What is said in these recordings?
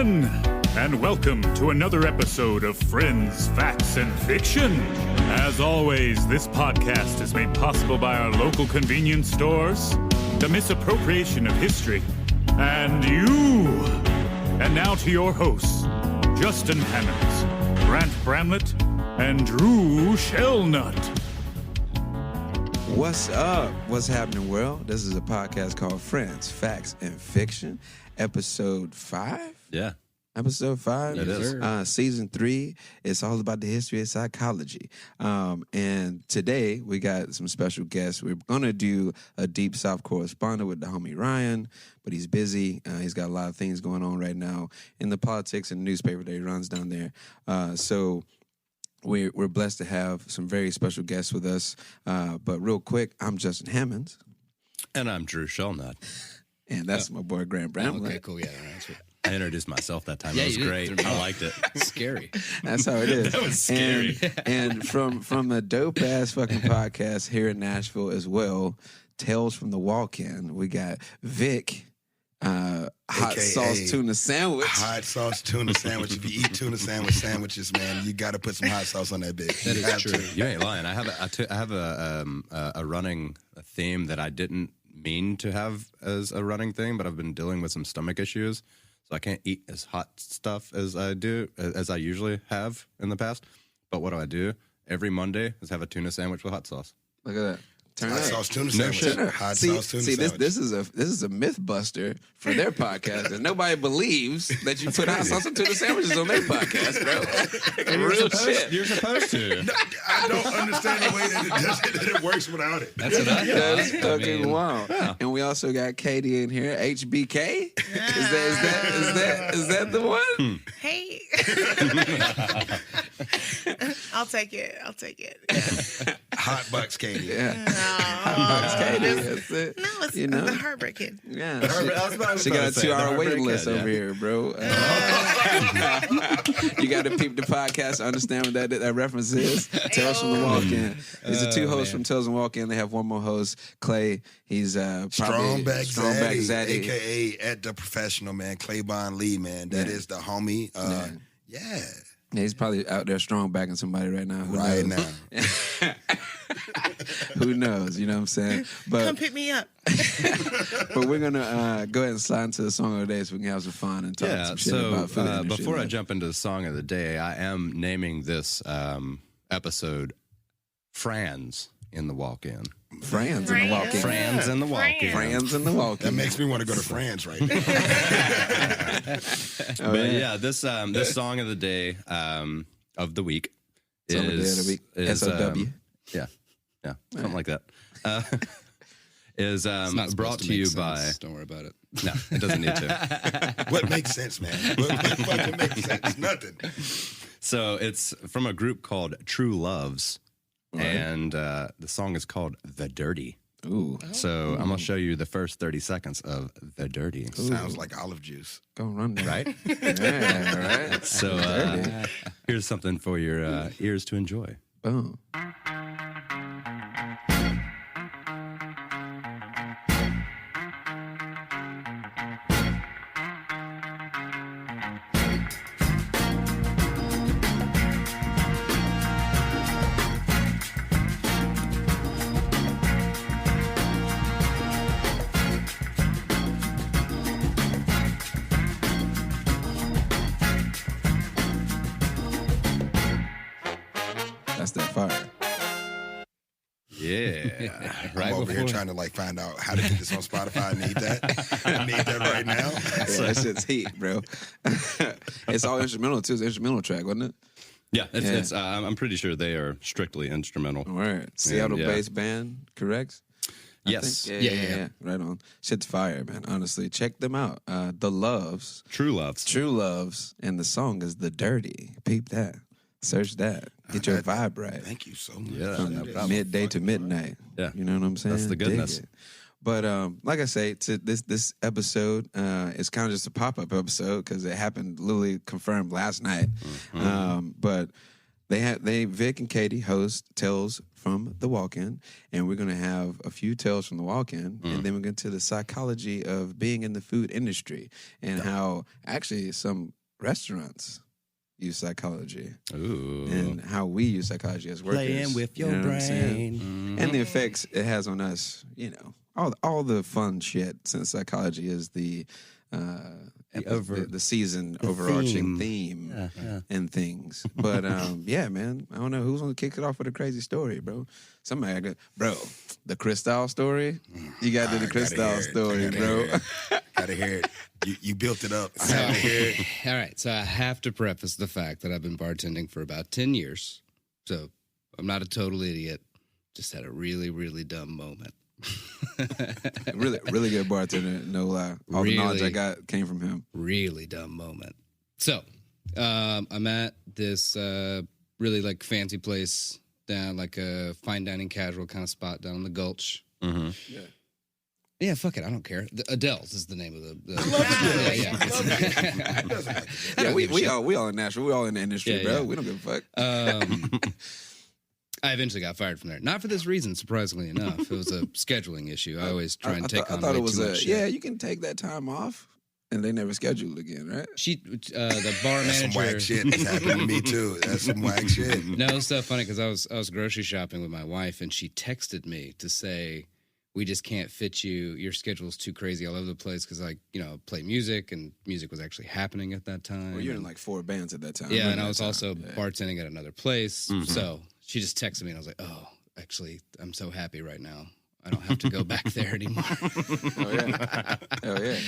gentlemen, and welcome to another episode of Friends, Facts, and Fiction. As always, this podcast is made possible by our local convenience stores, the misappropriation of history, and you. And now to your hosts, Justin Hammonds, Grant Bramlett, and Drew Shellnut. What's up? What's happening, world? This is a podcast called Friends, Facts, and Fiction, episode 5? Yeah. Episode 5? It is. Season 3. It's all about the history of psychology. And today, we got some special guests. We're going to do a Deep South correspondent with the homie Ryan, but he's busy. He's got a lot of things going on right now in the politics and newspaper that he runs down there. So we're blessed to have some very special guests with us. But real quick, I'm Justin Hammonds. And I'm Drew Shellnut. And that's my boy, Grant Bramlett. Okay, cool. Yeah, that's right. I introduced myself that time. Yeah, It was you did. great. I liked it. Scary. That's how it is. That was scary. And from the dope ass fucking podcast here in Nashville as well, Tales from the Walk-In. We got Vic, hot AKA sauce tuna sandwich. Hot sauce tuna sandwich. If you eat tuna sandwiches, man, you got to put some hot sauce on that bitch. That You is have true. to. You ain't lying. I have a running theme that I didn't mean to have as a running thing, but I've been dealing with some stomach issues, so I can't eat as hot stuff as I usually have in the past. But what do? Every Monday is have a tuna sandwich with hot sauce. Look at that. Turn Hot up. sauce tuna No sandwich. shit. Hot See, sauce tuna this sandwich. this is a myth buster for their podcast, and nobody believes that you put hot sauce and tuna sandwiches on their podcast, bro. Real shit. You're supposed to. I don't understand the way that it works without it. That's what I That's thought. fucking wild. And we also got Katie in here. HBK. Is that the one? Hey. I'll take it. Hot bucks, Katie. Yeah. No, Katie. That's it. it's You know? the heartbreaking. Yeah. I She got a 2-hour waiting list over here, bro. You got to peep the podcast to understand what that reference is. Tales from the Walk-In. These are two hosts from Tales from the Walk-In. They have one more host, Clay. He's probably Strongback Zaddy. a.k.a. at the professional, man. Claybon Lee, man. That is the homie. Yeah. Yeah, he's probably out there strong backing somebody right now. Who Right knows? now. Who knows? You know what I'm saying? Come pick me up. But we're going to go ahead and slide into the song of the day so we can have some fun and talk some shit about food. and shit Before I like jump into the song of the day, I am naming this episode Frands in the Walk-In. Frands in the Walk-In. Friends in the Walk-In. Frands in the Walk-In. That makes me want to go to France right now. But yeah, this song of the day of the week Song of the day of the week. SOW. Yeah, something like that. Is It's not supposed brought to you make by. sense. Don't worry about it. No, it doesn't need to. What makes sense, man? What fucking makes sense? Nothing. So it's from a group called True Loves, and the song is called "The Dirty." Ooh. So I'm gonna show you the first 30 seconds of "The Dirty." Sounds like olive juice. Go run there. Right? Yeah, right. So here's something for your ears to enjoy. Boom. That's that fire. Yeah, right I'm over here before. trying to find out how to get this on Spotify. I need that. I need that right now. Yeah, that shit's heat, bro. It's all instrumental, too. It's an instrumental track, wasn't it? Yeah, Yeah. it's. I'm pretty sure they are strictly instrumental. All right. Seattle-based Yeah. band, correct? I Yes. think? Yeah. Yeah. Right on. Shit's fire, man. Honestly, check them out. The Loves, True Loves. True Loves, and the song is The Dirty. Peep that. Search that. Get your vibe right. Thank you so much. Yeah, From no problem. midday to midnight. Yeah. You know what I'm saying? That's the Dig goodness. it. But like I say, to this episode is kind of just a pop-up episode because it happened literally confirmed last night. But Vic and Katie host Tales from the Walk-In, and we're going to have a few tales from the Walk-In, and then we're going to the psychology of being in the food industry and how actually some restaurants use psychology Ooh. and how we use psychology as workers. Playing with your you know what I'm saying? brain. And the effects it has on us, all the fun shit, since psychology is the season overarching theme and things. But yeah, man, I don't know who's gonna kick it off with a crazy story, bro. Somebody, the Cristal story. You got the Cristal story, bro. Gotta hear it. You built it up. I have to hear it. All right, so I have to preface the fact that I've been bartending for about 10 years. So I'm not a total idiot. Just had a really, really dumb moment. Really good bartender, no lie. All the knowledge I got came from him. Really dumb moment. So I'm at this really like fancy place down, like a fine dining casual kind of spot down in the Gulch. Mm-hmm. Yeah, fuck it. I don't care. Adele's is the name of the Yeah, we all in Nashville. We all in the industry, bro. We don't give a fuck. I eventually got fired from there. Not for this reason, surprisingly enough. It was a scheduling issue. I always try and take on way too much shit. Yeah, you can take that time off, and they never schedule again, right? The bar That's manager. some whack shit. That's happened to me too. That's some whack shit. No, it's so funny because I was grocery shopping with my wife, and she texted me to say, "We just can't fit you. Your schedule's too crazy all over the place." Because I, play music, and music was actually happening at that time. Well, you're in like 4 bands at that time. Yeah, and I was also bartending at another place. Mm-hmm. So she just texted me, and I was like, "Oh, actually, I'm so happy right now. I don't have to go back there anymore." Oh yeah.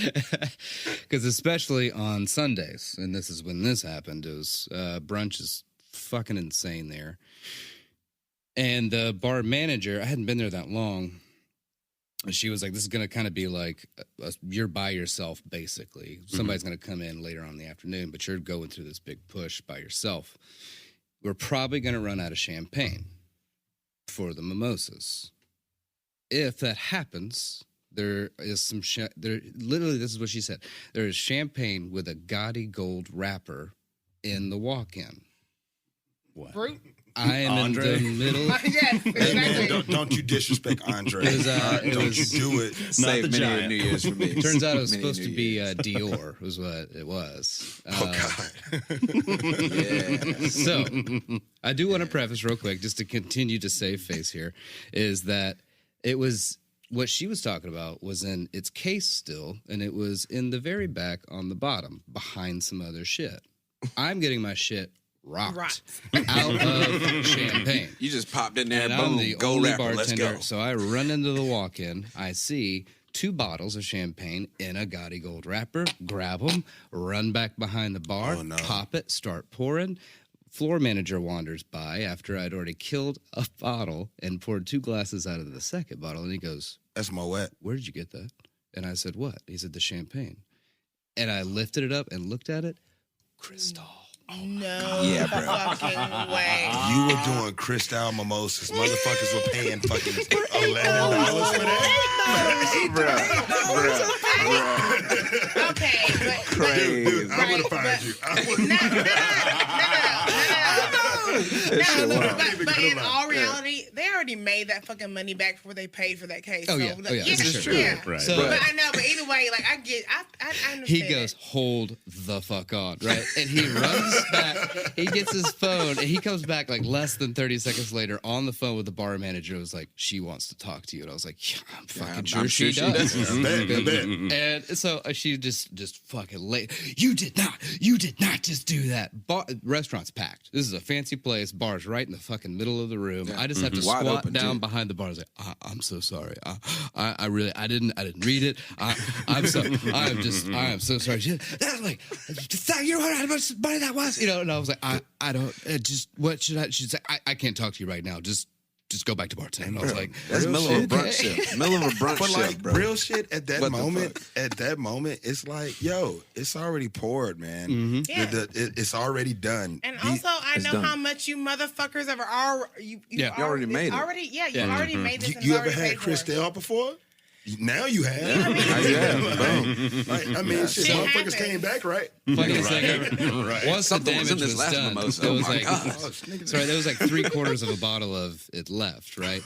Because especially on Sundays, and this is when this happened, is brunch is fucking insane there. And the bar manager, I hadn't been there that long. And she was like, "This is going to kind of be like you're by yourself, basically. Somebody's going to come in later on in the afternoon, but you're going through this big push by yourself. We're probably going to run out of champagne for the mimosas. If that happens, there is some literally, this is what she said. There is champagne with a gaudy gold wrapper in the walk-in." What? Brute. I am Andre? in the middle. Yes, Hey, exactly. man, don't you disrespect Andre. Don't you do it. Save the many a giant. New Year's for me. Turns out it was Many supposed to New be Years. Dior, was what it was. Oh, God. Yeah. So, I do want to preface real quick, just to continue to save face here, is that it was what she was talking about was in its case still, and it was in the very back on the bottom, behind some other shit. I'm getting my shit rocked out of champagne. You just popped in there, And boom, I'm the go only rapper, let's bartender, go. so I run into the walk-in. I see 2 bottles of champagne in a gaudy gold wrapper, grab them, run back behind the bar, Oh, no. pop it, start pouring. Floor manager wanders by after I'd already killed a bottle and poured 2 glasses out of the second bottle, and he goes, That's my wet. "Where did you get that?" And I said, "What?" He said, "The champagne." And I lifted it up and looked at it. Cristal. No Yeah, bro. fucking way. You were doing Cristal mimosas. Motherfuckers were paying fucking $11 for that. Okay, but Crazy. Dude, I would have fired you. I would But in all reality, they already made that fucking money back before they paid for that case. Oh, so, yeah. Oh, yeah. yeah, This is true. Yeah. Right. So- But I know, but either way, like I understand. He goes, "Hold the fuck on," right? And he runs back. He gets his phone, and he comes back like less than 30 seconds later on the phone with the bar manager. It was like, "She wants to talk to you," and I was like, "Yeah, I'm fucking sure she does." I bet. And so she just fucking late. You did not just do that. Restaurant's packed. This is a fancy place. Bar's right in the fucking middle of the room. I just have to Wide squat open, down too. behind the bar. I was like, I'm so sorry. I really didn't read it. I am so sorry. That's like, you know how much money that was? And I was like, I don't, what should I, she's like, I can't talk to you right now. Just go back to bartending. I was like, That's Real middle of a shit. brunch shift. Middle of a brunch But shift, like bro. real shit at that What the moment, fuck? it's like, yo, it's already poured, man. Mm-hmm. Yeah. It's already done. And also, I It's know done. how much you motherfuckers have already. Yeah. You already made it. You've already made this. and You it's ever already had paid for. Cristal before? Now you have. I mean, shit, It motherfuckers happens. came back, right? Funniest thing ever. Once the Something was in damage this was last done, mimosa. it Oh was my like, God. sorry, there was like 3/4 of a bottle of it left, right?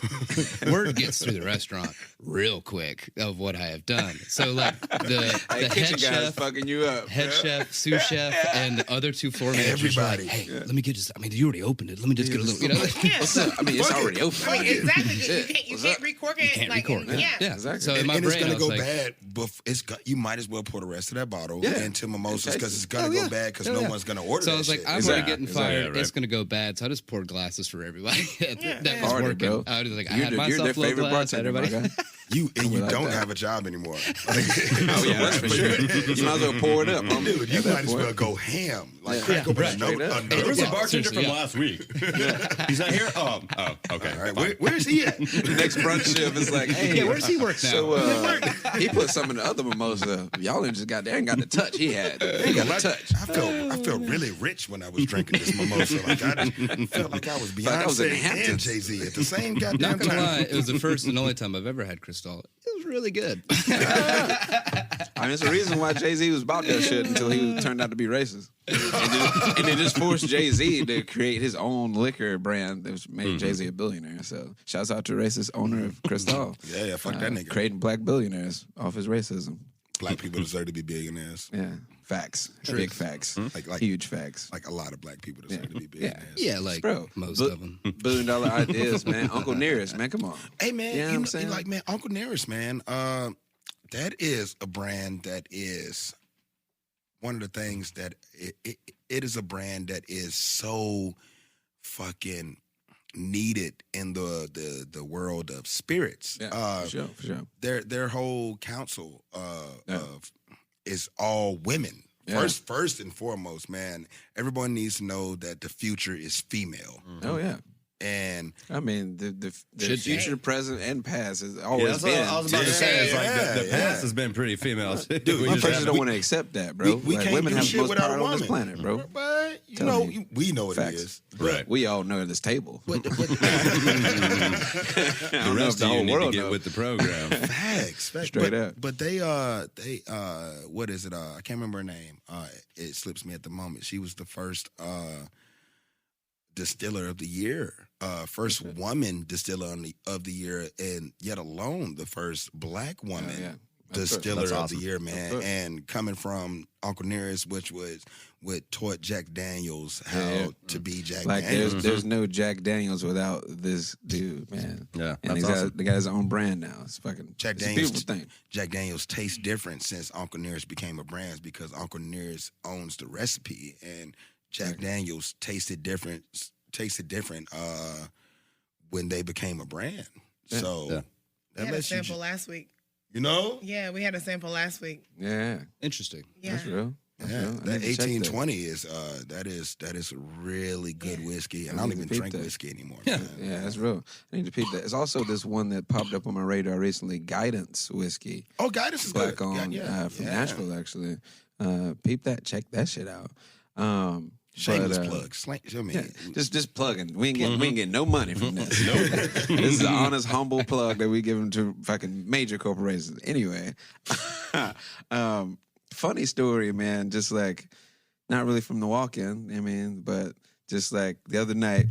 Word gets through the restaurant real quick of what I have done. So like the Hey, head kitchen guys chef, fucking you up. chef, sous chef, and the other two floor managers were like, Everybody. hey, let me get just, I mean, you already opened it. Let me just get a little, you know. Yeah. What's up? I mean, it's Fuck it. already open. I mean, exactly. Shit. You What's can't up? recork it. You can't like, record. Yeah. Exactly. So in my And brain, it's I gonna was go like, bad. You might as well pour the rest of that bottle into mimosas because it's gonna Oh, go yeah. bad because Oh, no yeah. one's gonna order so I that was like, shit. I'm Exactly. already getting fired. Exactly, right. It's going to go bad. So I just poured glasses for everybody. that yeah. was Party, working. bro. I was like, I You're had the- myself you're their a little favorite glass. bartender, my Everybody. guy. You like don't that. have a job anymore. Oh yeah, that's for sure. You might as well pour it up, homie. Dude, you At that might as point. well go ham. Like Yeah. crack open Right. another There was a bottle. bartender Seriously, from yeah. last week. He's not here? Oh, okay. All right, where's he at? Next brunch shift is like, hey, Yeah, where does he work now? So he put some in the other mimosa. Y'all ain't just got there, ain't got the touch he had. They ain't got the touch. I felt really rich when I was drinking this mimosa. Like I just felt like I was Like I was in Beyonce and Hamptons. Jay-Z at the same goddamn Not gonna lie, time. it was the first and only time I've ever had Cristal. It was really good. I mean, it's the reason why Jay-Z was about that shit until he turned out to be racist. And they just forced Jay-Z to create his own liquor brand that made Jay-Z a billionaire. So shouts out to racist owner of Cristal. Yeah, fuck that nigga. Creating black billionaires off his racism. Black people deserve to be billionaires. Yeah, facts. Big facts. Like Huge facts. like a lot of black people deserve to be billionaires. Yeah, like Bro, most bu- of them. $1 billion ideas, man. Uncle Nearest, man. Come on. Hey man, You know what I'm saying? like man, Uncle Nearest, man. That is a brand that is one of the things that it is a brand that is so fucking needed in the world of spirits. Yeah, for sure. Their whole council Yeah. of is all women. Yeah. First and foremost, man, everyone needs to know that the future is female. Oh, yeah. And I mean, the Should be. future, present, and past has Yeah, always that's what been. I was about to say. It's like the Yeah. past has been pretty female. Dude, Motherfuckers don't want to accept that, bro. we Like, can't women do have shit the most without power a on this woman. planet, bro. But Tell know, me. we know it Facts. is. Right. We all know at this table. But, I The don't know if rest the of you whole need to world get knows. with the program. facts. Straight but, up. But they what is it? I can't remember her name. It slips me at the moment. She was the first distiller of the year, first woman distiller of the year, and yet alone the first black woman yeah. distiller That's of awesome. the year, man. course. And coming from Uncle Nearest, which was what taught Jack Daniels how Yeah. to be Jack Like Daniels. there's no Jack Daniels without this dude, man. Yeah, And that's he's got awesome. the guy's own brand now. It's fucking Jack it's a Daniels, beautiful thing. Jack Daniels tastes different since Uncle Nearest became a brand because Uncle Nearest owns the recipe, and Jack Daniels tasted different when they became a brand. So Yeah. We that had a lets you, sample last week. you know, Yeah, we had a sample last week. Yeah, Interesting. Yeah. that's real. That's yeah, real. I that need to check 1820 is that is really good whiskey, and I don't need to even peep drink that. whiskey anymore. Yeah. man. Yeah, that's real. I need to peep that. It's also this one that popped up on my radar recently, Guidance Whiskey. Oh, guidance is Black good. owned from Yeah. Nashville, actually. Peep that, check that shit out. Shameless but, plug. I mean, Yeah, just plugging. We ain't getting no money from this. This is an honest, humble plug that we give to fucking major corporations. Anyway, funny story, man. Just like, not really from the walk-in. I mean, but just like the other night.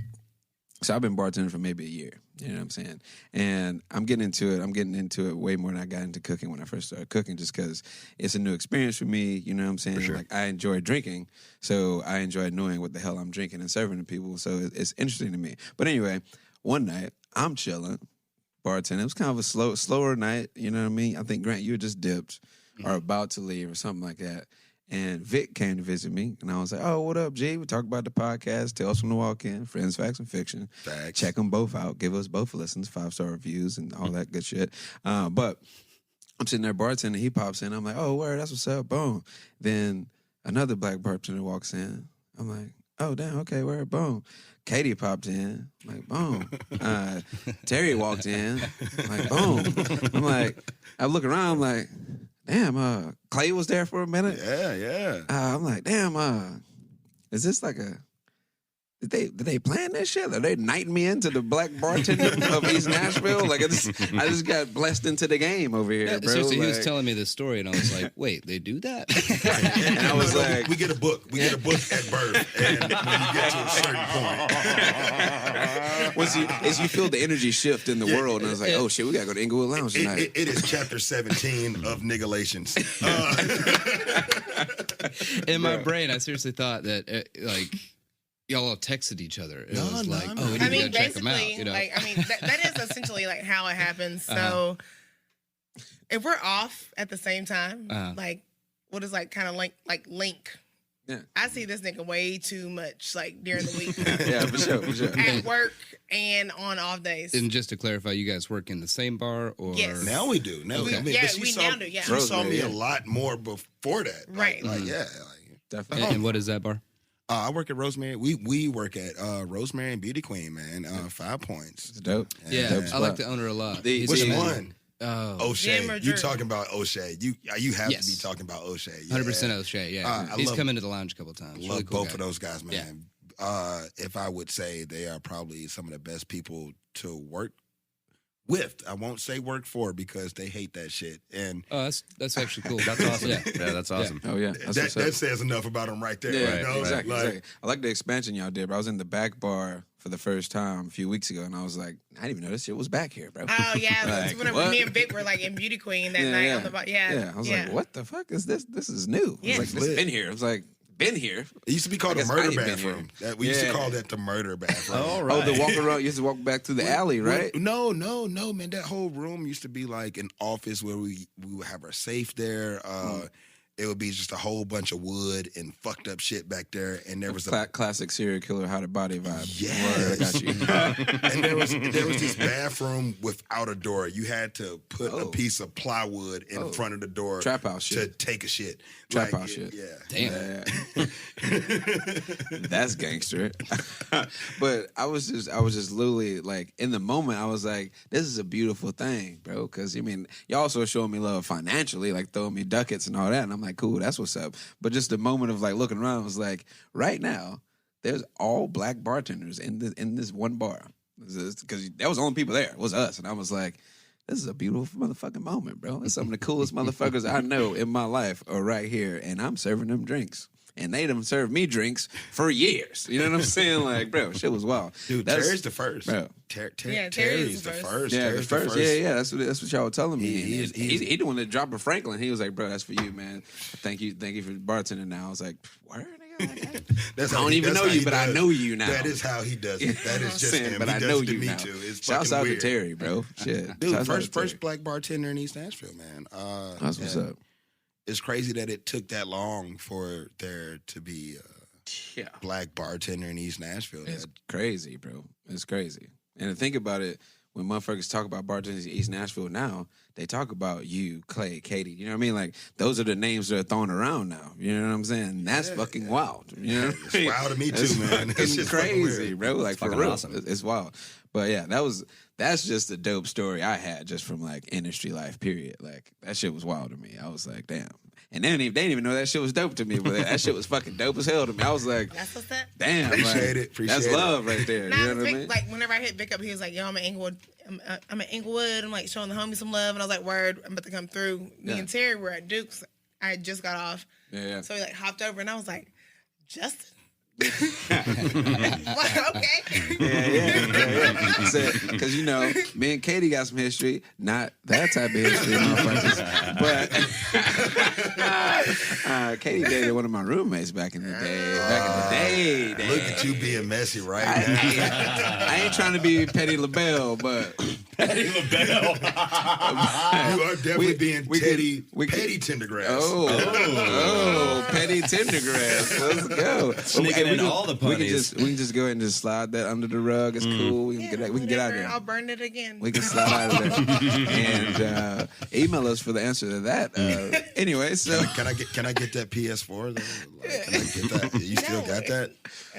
So I've been bartending for maybe a year. You know what I'm saying? And I'm getting into it. I'm getting into it way more than I got into cooking when I first started cooking, just because it's a new experience for me. You know what I'm saying? sure. Like, I enjoy drinking, so I enjoy knowing what the hell I'm drinking and serving to people. So it's interesting to me. But anyway, one night I'm chilling, bartending. It was kind of a slower night. You know what I mean? I think Grant, you had just dipped or about to leave or something like that. And Vic came to visit me, and I was like, "Oh, what up, G? We talk about the podcast, Tales from the Walk-In, Friends, Facts, and Fiction. Facts. Check them both out. Give us both listens, 5-star reviews, and all that good shit." But I'm sitting there bartending. He pops in. I'm like, "Oh, word, that's what's up." Boom. Then another black bartender walks in. I'm like, "Oh, damn, okay, word, boom." Katie popped in. I'm like, boom. Terry walked in. I'm like, boom. I'm like, I look around. I'm like, damn. Clay was there for a minute. Yeah, yeah. I'm like, damn. Is this like a Did they plan this shit? Are they knighting me into the black bartender of East Nashville? Like I just got blessed into the game over here, bro. Seriously, like, he was telling me this story, and I was like, "Wait, they do that?" and I was like, we get a book. We get a book at birth, and when you get to a certain point, as you feel the energy shift in the world, and I was like, oh shit, we gotta go to Inglewood Lounge tonight. it is chapter 17 of Niggalations. In my brain, I seriously thought that like y'all all texted each other. It was like, oh, we need to go check them out. You know, like that is essentially like how it happens. So if we're off at the same time, like what is like kind of link. Yeah. I see this nigga way too much like during the week. Yeah, for sure. At work and on off days. and just to clarify, you guys work in the same bar, or Yes. Now we do. Now Okay. I mean, Yeah, but we now do, yeah. She saw me Yeah. a lot more before that. Right. Like, yeah. Definitely. and what is that bar? I work at Rosemary. We work at Rosemary and Beauty Queen, man. 5 Points. It's dope. Yeah, Dope I spot. like the owner a lot. The- Which the- one? Oh, O'Shea. Jim or You Drew? talking about O'Shea? You have Yes. to be talking about O'Shea. 100% O'Shea. Yeah, I he's love- come into the lounge a couple of times. Love Really cool both guy. of those guys, man. If I would say they are probably some of the best people to work with. I won't say work for because they hate that shit. And Oh, that's actually cool. That's awesome. Yeah. Yeah, that's awesome. Oh yeah, that's that, what's up. that says enough about them right there. Yeah, you know? exactly, Like, exactly. I like the expansion y'all did, bro. I was in the back bar for the first time a few weeks ago, and I was like, I didn't even know this shit was back here, bro. Oh yeah, that's Like, whenever what? me and Vic were like in Beauty Queen that night on the bar. Yeah, I was like, what the fuck is this? This is new. Yeah. I was like, this Lit. been here. I was like, been here. It used to be called I a guess I murder ain't been bathroom. here. We used to Yeah. call that the murder bathroom. Oh, Oh, the right. walk around. You used to walk back through the alley, right? No, man. That whole room used to be like an office where we would have our safe there. It would be just a whole bunch of wood and fucked up shit back there. And there was a Classic serial killer, how to body vibe. Yes. Word, I got you. and there was this bathroom without a door. You had to put a piece of plywood in front of the door Trap house to shit. take a shit. Trap house shit. Yeah. Damn. That's gangster. But I was just literally like in the moment. I was like, this is a beautiful thing, bro. Because I mean, y'all also showing me love financially, like throwing me ducats and all that. And I'm like, cool, that's what's up. But just the moment of like looking around was like, right now, there's all black bartenders in this one bar. Because that was the only people there. It was us. And I was like, this is a beautiful motherfucking moment, bro. It's some of the coolest motherfuckers I know in my life are right here, and I'm serving them drinks. And they done served me drinks for years. You know what I'm saying? Like, bro, shit was wild. Dude, Terry's the first. Bro. Terry's the first. Yeah, Terry's the first. Yeah. That's what y'all were telling me. He's He the one that dropped a Franklin. He was like, bro, that's for you, man. Thank you for bartending now. I was like, word? That's I how don't he- even that's know how you, he but I does. know you now. That is how he does it. That is just him. But he I does know it to you me now. too. It's Shouts fucking out weird. to Terry, bro. Shit. Dude, Shouts out to first Terry. black bartender in East Nashville, man. That's what's and up. It's crazy that it took that long for there to be Yeah. a black bartender in East Nashville. It's crazy, bro. It's crazy. And to think about it, when motherfuckers talk about bartenders in East Nashville now, they talk about you, Clay, Katie. You know what I mean? Like, those are the names that are thrown around now. You know what I'm saying? That's fucking wild. You know what I It's mean? wild to me That's too, man. It's fucking just fucking crazy, weird. bro. Like, for fucking real. awesome. It's wild. But yeah, that's just a dope story I had just from like industry life, period. Like, that shit was wild to me. I was like, damn. And they didn't even know that shit was dope to me, but that shit was fucking dope as hell to me. I was like, That's what's up. damn. Appreciate like, it. Appreciate that's it. love right there. Nah, you know what I Vic, mean? like whenever I hit Vic up, he was like, "Yo, I'm in Inglewood. I'm in Inglewood. I'm like showing the homies some love." And I was like, "Word, I'm about to come through." Me Yeah. and Terry were at Duke's. I had just got off, Yeah. so he like hopped over, and I was like, "Justin." Like, okay. Yeah. Because, you know, me and Katie got some history. Not that type of history, motherfuckers. But Katie dated one of my roommates back in the day. Look at you being messy right now. I ain't trying to be Petty LaBelle, but Petty LaBelle. You are definitely being Petty Tendergrass. Oh, Petty Tendergrass. Let's go. Sneaking in all the We punnies. can just go ahead and just slide that under the rug. It's cool. We can get out of there. I'll burn it again. We can slide out of there. And email us for the answer to that. Anyway, so Can I get that PS4? Though? Like, can I get that? You still got that?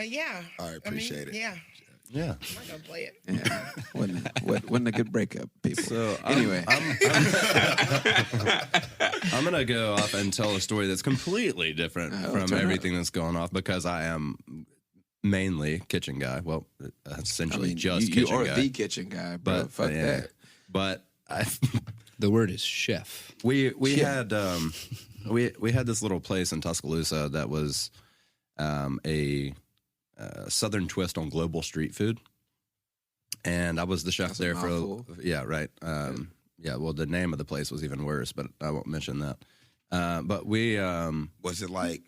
Yeah. All right, appreciate it. Yeah. Yeah. I'm not gonna play it. yeah, wasn't a good breakup, people. So anyway, I'm gonna go off and tell a story that's completely different from turn it everything that's going off because I am mainly kitchen guy. Well, essentially just you kitchen are guy. the kitchen guy, bro. Fuck that. But The word is chef. we had we had this little place in Tuscaloosa that was a southern twist on global street food, and I was the chef there for right. Yeah, well, the name of the place was even worse, but I won't mention that. But we Was it like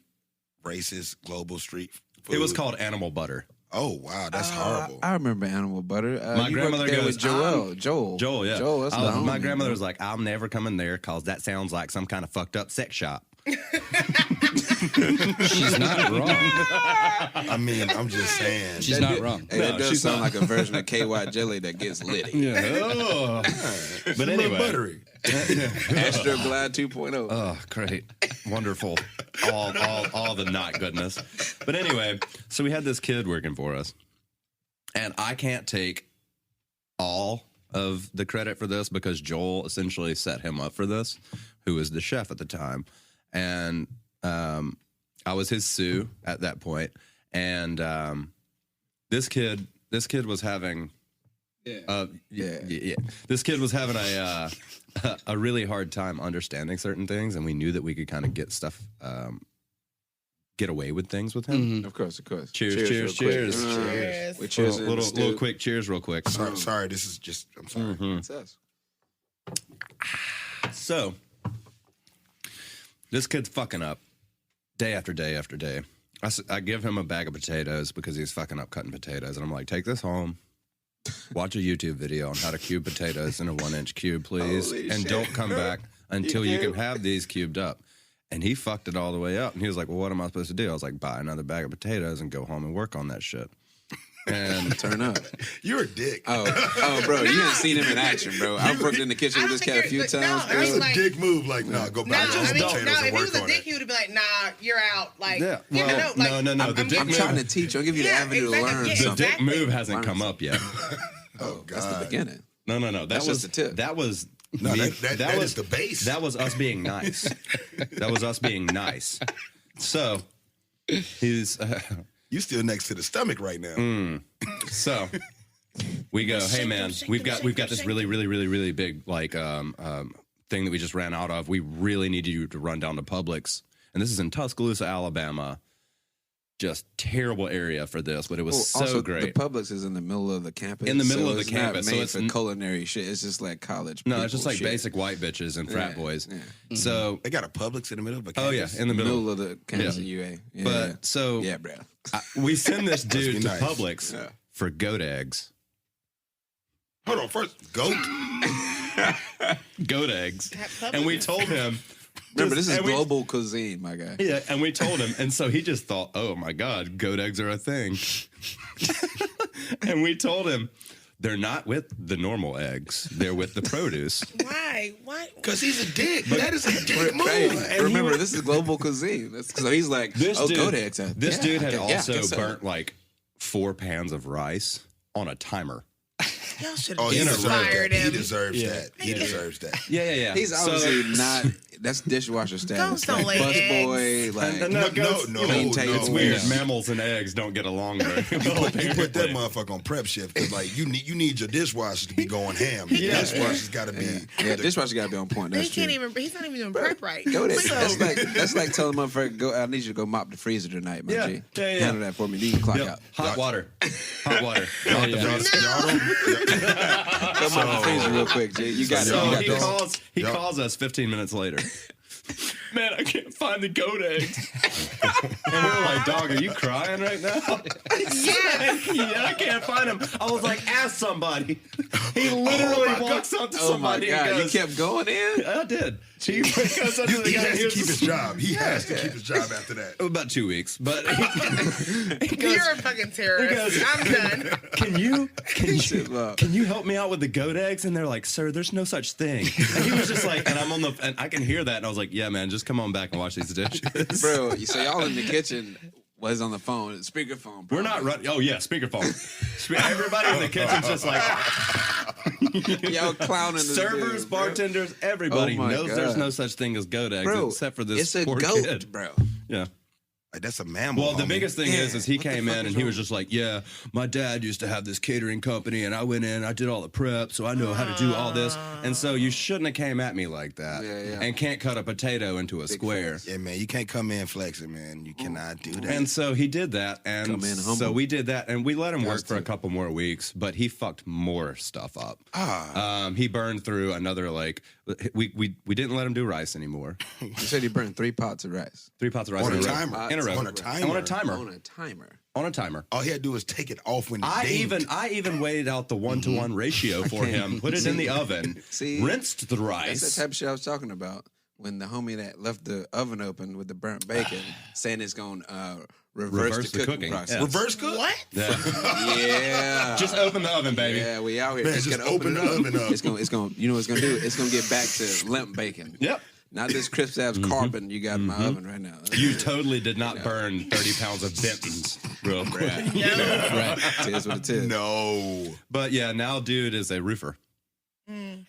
racist global street food? it was called Animal Butter. Oh wow, that's horrible. I remember Animal Butter. My you grandmother worked there goes, with Joel. Yeah. Joel, that's the My homie, grandmother bro. was like, "I'm never coming there because that sounds like some kind of fucked up sex shop." She's not wrong. I mean, I'm just saying. She's not wrong. Hey, that does sound like a version of KY jelly that gets litty. Yeah. Oh. But anyway, buttery. Astro Glide 2.0. Oh, great. Wonderful. All the not goodness. But anyway, so we had this kid working for us. And I can't take all of the credit for this because Joel essentially set him up for this, who was the chef at the time. And I was his sous at that point. And this kid was having this kid was having a really hard time understanding certain things, and we knew that we could kind of get stuff get away with things with him. Mm-hmm. Of course. Cheers. Cheers. We're cheers. Little quick cheers real quick. Sorry, this is just. I'm sorry. It's us. So, this kid's fucking up day after day after day. I give him a bag of potatoes because he's fucking up cutting potatoes. And I'm like, take this home, watch a YouTube video on how to cube potatoes in a 1-inch cube, please. Holy and shit. don't come back until you can have these cubed up. And he fucked it all the way up. And he was like, well, what am I supposed to do? I was like, buy another bag of potatoes and go home and work on that shit. And Turn up. You're a dick. Oh, bro, you haven't seen him in action, bro. I've worked in the kitchen with this cat a few times, bro. That's a like- dick move. Like, no, go No, buy those I mean, potatoes no. and If he work was a on dick, it. he would be like, "Nah, you're out." Like, yeah, yeah, well, no. no. The dick I'm move, trying to teach you. I'll give you the Yeah, avenue exactly. to learn Yeah, the something. dick move hasn't come up yet. Oh, God. That's the beginning. No. That That's was just the tip. That was No, me- that was is the base. That was us being nice. That was us being nice. So he's You still next to the stomach right now. so we go, hey Shake man, him, shake we've him, got shake this him, really, really, really, really big like thing that we just ran out of. We really need you to run down to Publix, and this is in Tuscaloosa, Alabama. Just terrible area for this, but it was so also, great. The Publix is in the middle of the campus. In the middle so of the it's campus, not so made it's for culinary shit. It's just like college. No, it's just people like shit. basic white bitches and frat Yeah, boys. yeah. So They got a Publix in the middle of a oh yeah, campus. in the middle. Middle of the campus Yeah. at UA. Yeah. But so yeah, bro. we send this dude be to nice. Publix Yeah. for goat eggs. Hold on, first goat. Goat eggs. That Publix And we is- told him. Remember, this is and we- global cuisine, my guy. Yeah, and we told him, and so he just thought, "Oh my God, goat eggs are a thing." And we told him, "They're not with the normal eggs; they're with the produce." Why? Why? Because he's a dick. That is a dick move. Hey, he remember, was- this is global cuisine. So he's like, This oh, dude, goat eggs. this dude had I also guess so. burnt like 4 pans of rice on a timer. Y'all should Oh, have he deserves fired that. He him. deserves Yeah. that. He deserves that. Yeah. He's So- obviously not. That's dishwasher status. Goats don't Like lay busboy, like And No, goats, no, you know, no, it's weird. no. Mammals and eggs don't get along very well. You put that apparently. motherfucker on prep shift because, like, you need your dishwasher to be going ham. Your Yeah. dishwasher's got to be. yeah, dishwasher got to be on point. He That's true. can't even. He's not even doing prep right. Goat eggs. So- That's like telling motherfucker, go. I need you to go mop the freezer tonight, my Yeah. G. Yeah. Handle that for me. Then you can clock Yep. out. Hot water. Hot water. Y'all Go mop the freezer real quick, G. You got it. So You got he this. calls us 15 minutes later. Man, I can't find the goat eggs. And we're like, dog, are you crying right now? Yeah, I can't find them. I was like, ask somebody. He literally walks up to Oh my somebody god, and you goes, kept going in. I did. He goes up to the He guy. has to Here's keep the- his job. He has to keep his job after that. About 2 weeks, but he goes, You're a fucking terrorist. He goes- I'm done. can you help me out with the goat eggs? And they're like, sir, there's no such thing. And he was just like, and I can hear that, and I was like, yeah, man, just come on back and wash these dishes. Bro, so y'all in the kitchen was on the phone, speakerphone. We're not running. Oh yeah, speakerphone. Everybody in the kitchen's just like Y'all clowning this servers, dude, bro. bartenders. Everybody Oh my knows there's God. no such thing as goat eggs, Bro, except for this it's a poor goat, kid. bro. Yeah. Like that's a mammal. Well, the homie. biggest thing is he What the came fuck in is and he wrong? was just like, yeah, my dad used to have this catering company and I went in, I did all the prep, so I know how to do all this. And so you shouldn't have came at me like that. Yeah. And can't cut a potato into a square. Yeah, man, you can't come in flexing, man. You cannot do that. And so he did that, and Come in humble. so we did that, and we let him work Guys for a too. couple more weeks, but he fucked more stuff up. Ah. He burned through another we didn't let him do rice anymore. You said he burned 3 pots of rice 3 pots of rice On a in a row. timer. In a row. On a timer. On a timer. on a timer. On a timer. All he had to do was take it off when it I dinged. even weighed out the 1-to-1 ratio for him, put it in the oven, See? rinsed the That's rice. the type of shit I was talking about. When the homie that left the oven open with the burnt bacon, saying it's going to reverse the cooking process. yeah. Reverse cook? What? Yeah. Just open the oven, baby. Yeah, we out here. Man, Just just gotta open the oven up. It's gonna. You know what it's gonna do? It's gonna get back to limp bacon. Yep. Not this crisp ass carbon you got in my oven right now. You totally did not burn 30 pounds of Bentons real quick. Right. It is what it is. No. But yeah, now dude is a roofer.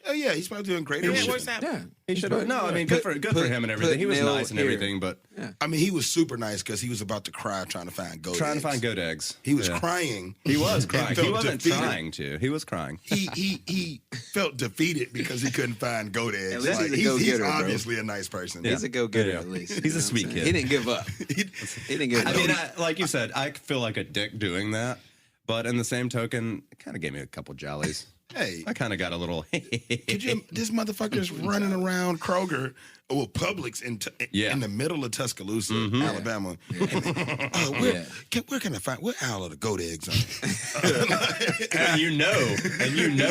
Oh, yeah, he's probably doing great. Yeah, shit. what's that? Yeah. He should have. No, I mean, good for him and everything. He was nail nice and here. everything, but I mean, he was super nice because he was about to cry trying to find goat trying eggs. to find goat eggs. He was Yeah. crying. He was and crying. He felt wasn't defeated. trying to. He was crying. He felt defeated because he couldn't find goat eggs. At least he's a he's go-getter, bro. obviously a nice person. He's a go-getter Yeah. at least. He's a what I'm sweet saying? kid. He didn't give up. He didn't give I up. mean, like you said, I feel like a dick doing that, but in the same token, it kind of gave me a couple jollies. Hey, I kind of got a little. could you? This motherfucker's running around Kroger, well, Publix in the middle of Tuscaloosa, Alabama. Where can I find? Where owl are the goat eggs on? And you know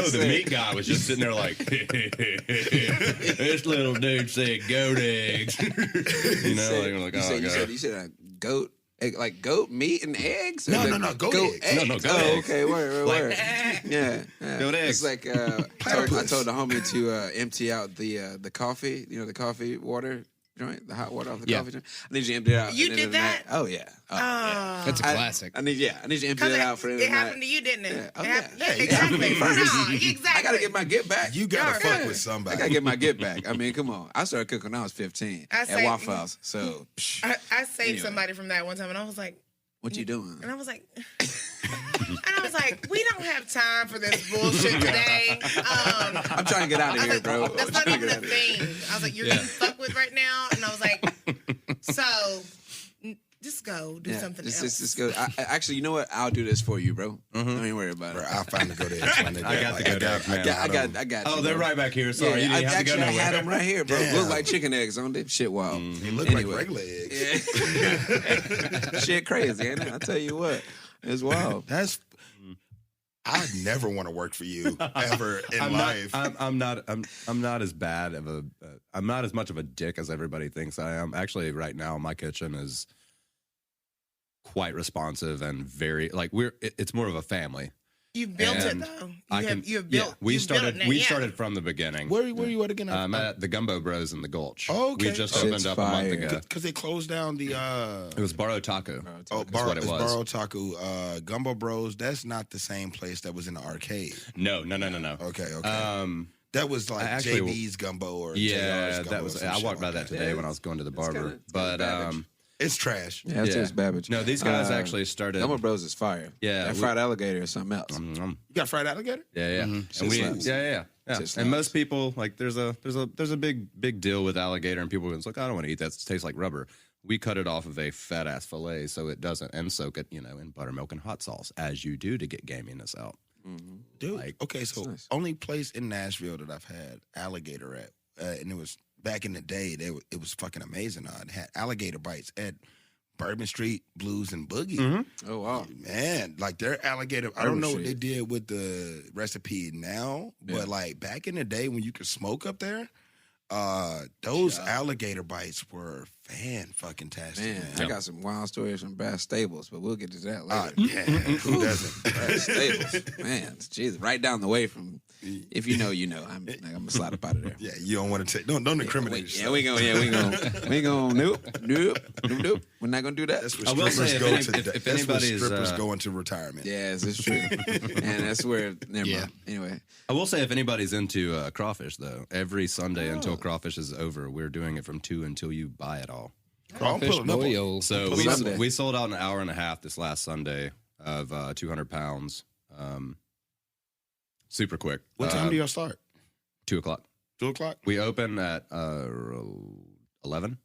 the meat guy was just sitting there like, this little dude said goat eggs. You know, like, oh god. You said a goat. Like goat meat and eggs? No, Or no, goat eggs. No, goat Oh, eggs. okay, word. Like, Yeah. Goat eggs. It's like I told the homie to empty out the coffee, the coffee water joint, the hot water off the coffee joint. I need you to empty it out. You at the end did of the night. that? Oh, yeah. Oh, yeah. That's a classic. I need you to empty it out for the end it of the night. happened to you, didn't it? Yeah. Oh, It yeah. happened- Yeah, it exactly. happened to me first. No, exactly. I gotta get my get back. You gotta Yeah. fuck with I somebody. gotta get my get back. I mean, come on. I started cooking when I was 15 I at say- Waffle House. So, I saved Anyway. somebody from that one time, and I was like, what you doing? and I was like, we don't have time for this bullshit today. I'm trying to get out of here, bro. That's I'm not trying to even get a out of here. thing. I was like, you're getting fucked with right now, and I was like, so just go do something else. Just go. Actually, you know what? I'll do this for you, bro. Don't even worry about it. Bro, I'll find the goat eggs when they I got the goat eggs, man. I got you. Oh, they're bro. right back here. Sorry, you I didn't have to go actually nowhere. had them right here, bro. Damn. Look like chicken eggs on them. Shit, wild. They look Anyway. like regular eggs. Yeah. Shit, crazy, ain't it? I tell you what, it's wild. That's. I never want to work for you ever in life. I'm not as bad of a. I'm not as much of a dick as everybody thinks I am. Actually, right now, my kitchen is quite responsive and very like it's more of a family. You built it And though. I You can. have, you have built. Yeah, we you've built started. it now, We yeah. started from the beginning. Where you at again? I'm at the Gumbo Bros in the Gulch. Oh, okay. We just Oh. opened Shit's up a month fire. ago. Because they closed down the. It was Baro Taco. Oh, That's what it was. Baro Taku. Gumbo Bros. That's not the same place that was in the arcade. No. Okay. That was like actually- JB's Gumbo or Yeah, JR's Gumbo that or was. some I shit walked by like that today Yeah, when I was going to the it's barber. kinda But Babbage. It's trash. Yeah, it's yeah. just Babbage. No, these guys actually started. Gumbo Bros is fire. Yeah, that we- fried alligator is something else. You got fried alligator? Yeah. And Shit we, slaps. yeah. Shit And slaps. most people like there's a big deal with alligator, and people are like, I don't want to eat that. It tastes like rubber. We cut it off of a fat ass fillet so it doesn't, and soak it, in buttermilk and hot sauce as you do to get gaminess out. Dude. Like, Okay, so nice. only place in Nashville that I've had alligator at, and it was back in the day. It was fucking amazing. It had alligator bites at Bourbon Street Blues and Boogie. Oh wow. Man, like their alligator. I don't Bourbon know what they Street. did with the recipe now, Yeah. but like back in the day when you could smoke up there, those alligator bites were fan-fucking-tastic, Man, I got some wild stories from Bass Stables, but we'll get to that later. Yeah, who doesn't? Bass Stables, man, Jesus, right down the way from. If you know, you know. I'm gonna slide up out of there. Yeah, you don't want to take. Don't incriminate yourself. We gonna. Nope. We're not gonna do that. That's where I will strippers say, go if to. any- if That's where anybody's, strippers go into retirement. Yes, it's true. And that's where. Never mind. Anyway, I will say, if anybody's into crawfish, though, every Sunday until crawfish is over, we're doing it from 2 until you buy it all. Crawfish pulling up on- boil. So Pulling up. we sold out an hour and a half this last Sunday of 200 pounds. Super quick. What time do y'all start? 2 o'clock. 2 o'clock? We open at 11,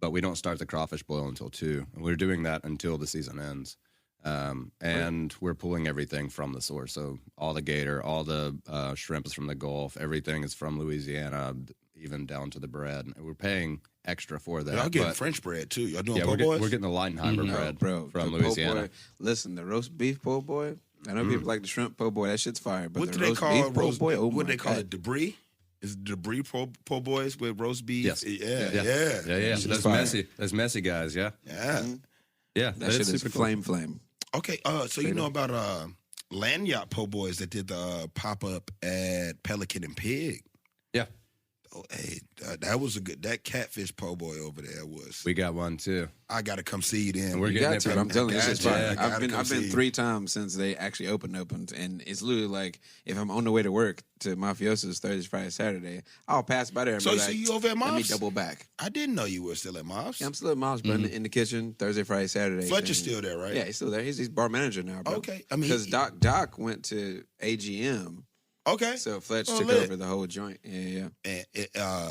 but we don't start the crawfish boil until 2. And we're doing that until the season ends. And we're pulling everything from the source. So all the gator, all the shrimp is from the Gulf. Everything is from Louisiana, even down to the bread. And we're paying extra for that. Y'all getting but- French bread, too. Y'all doing yeah, po' we're boys? getting the Leidenheimer bread bro, from the po' Louisiana. boy. Listen, the roast beef po' boy. I know people like the shrimp po' boy. That shit's fire. But What the do they roast call beef po' roast boy? Oh What my they call God. it? Debris? Is it debris po' boys with roast beef? Yes. Yeah. Yeah. Shit's Those fire. messy, those messy guys. Yeah, Yeah. yeah. That shit is super cool. flame. Okay, so you know about Land Yacht Po' Boys that did the pop up at Pelican and Pig? Yeah, Oh, hey, that was a good. That catfish po' boy over there was. we got one too. I got to come see it in. We're You getting got it to. from- I'm telling you, I this is got fire. you. I I've gotta been come see. 3 times since they actually opened, and it's literally like if I'm on the way to work to Mafioso's Thursday, Friday, Saturday, I'll pass by there and So be you like, see you over at let me Mob's? double back. I didn't know you were still at Mob's. Yeah, I'm still at Mom's, but in the kitchen Thursday, Friday, Saturday. Fletcher's and- still there, right? Yeah, he's still there. He's bar manager now, bro. Okay. I mean, because Doc went to AGM, Okay. so Fletch Oh, took lit. over the whole joint. Yeah. And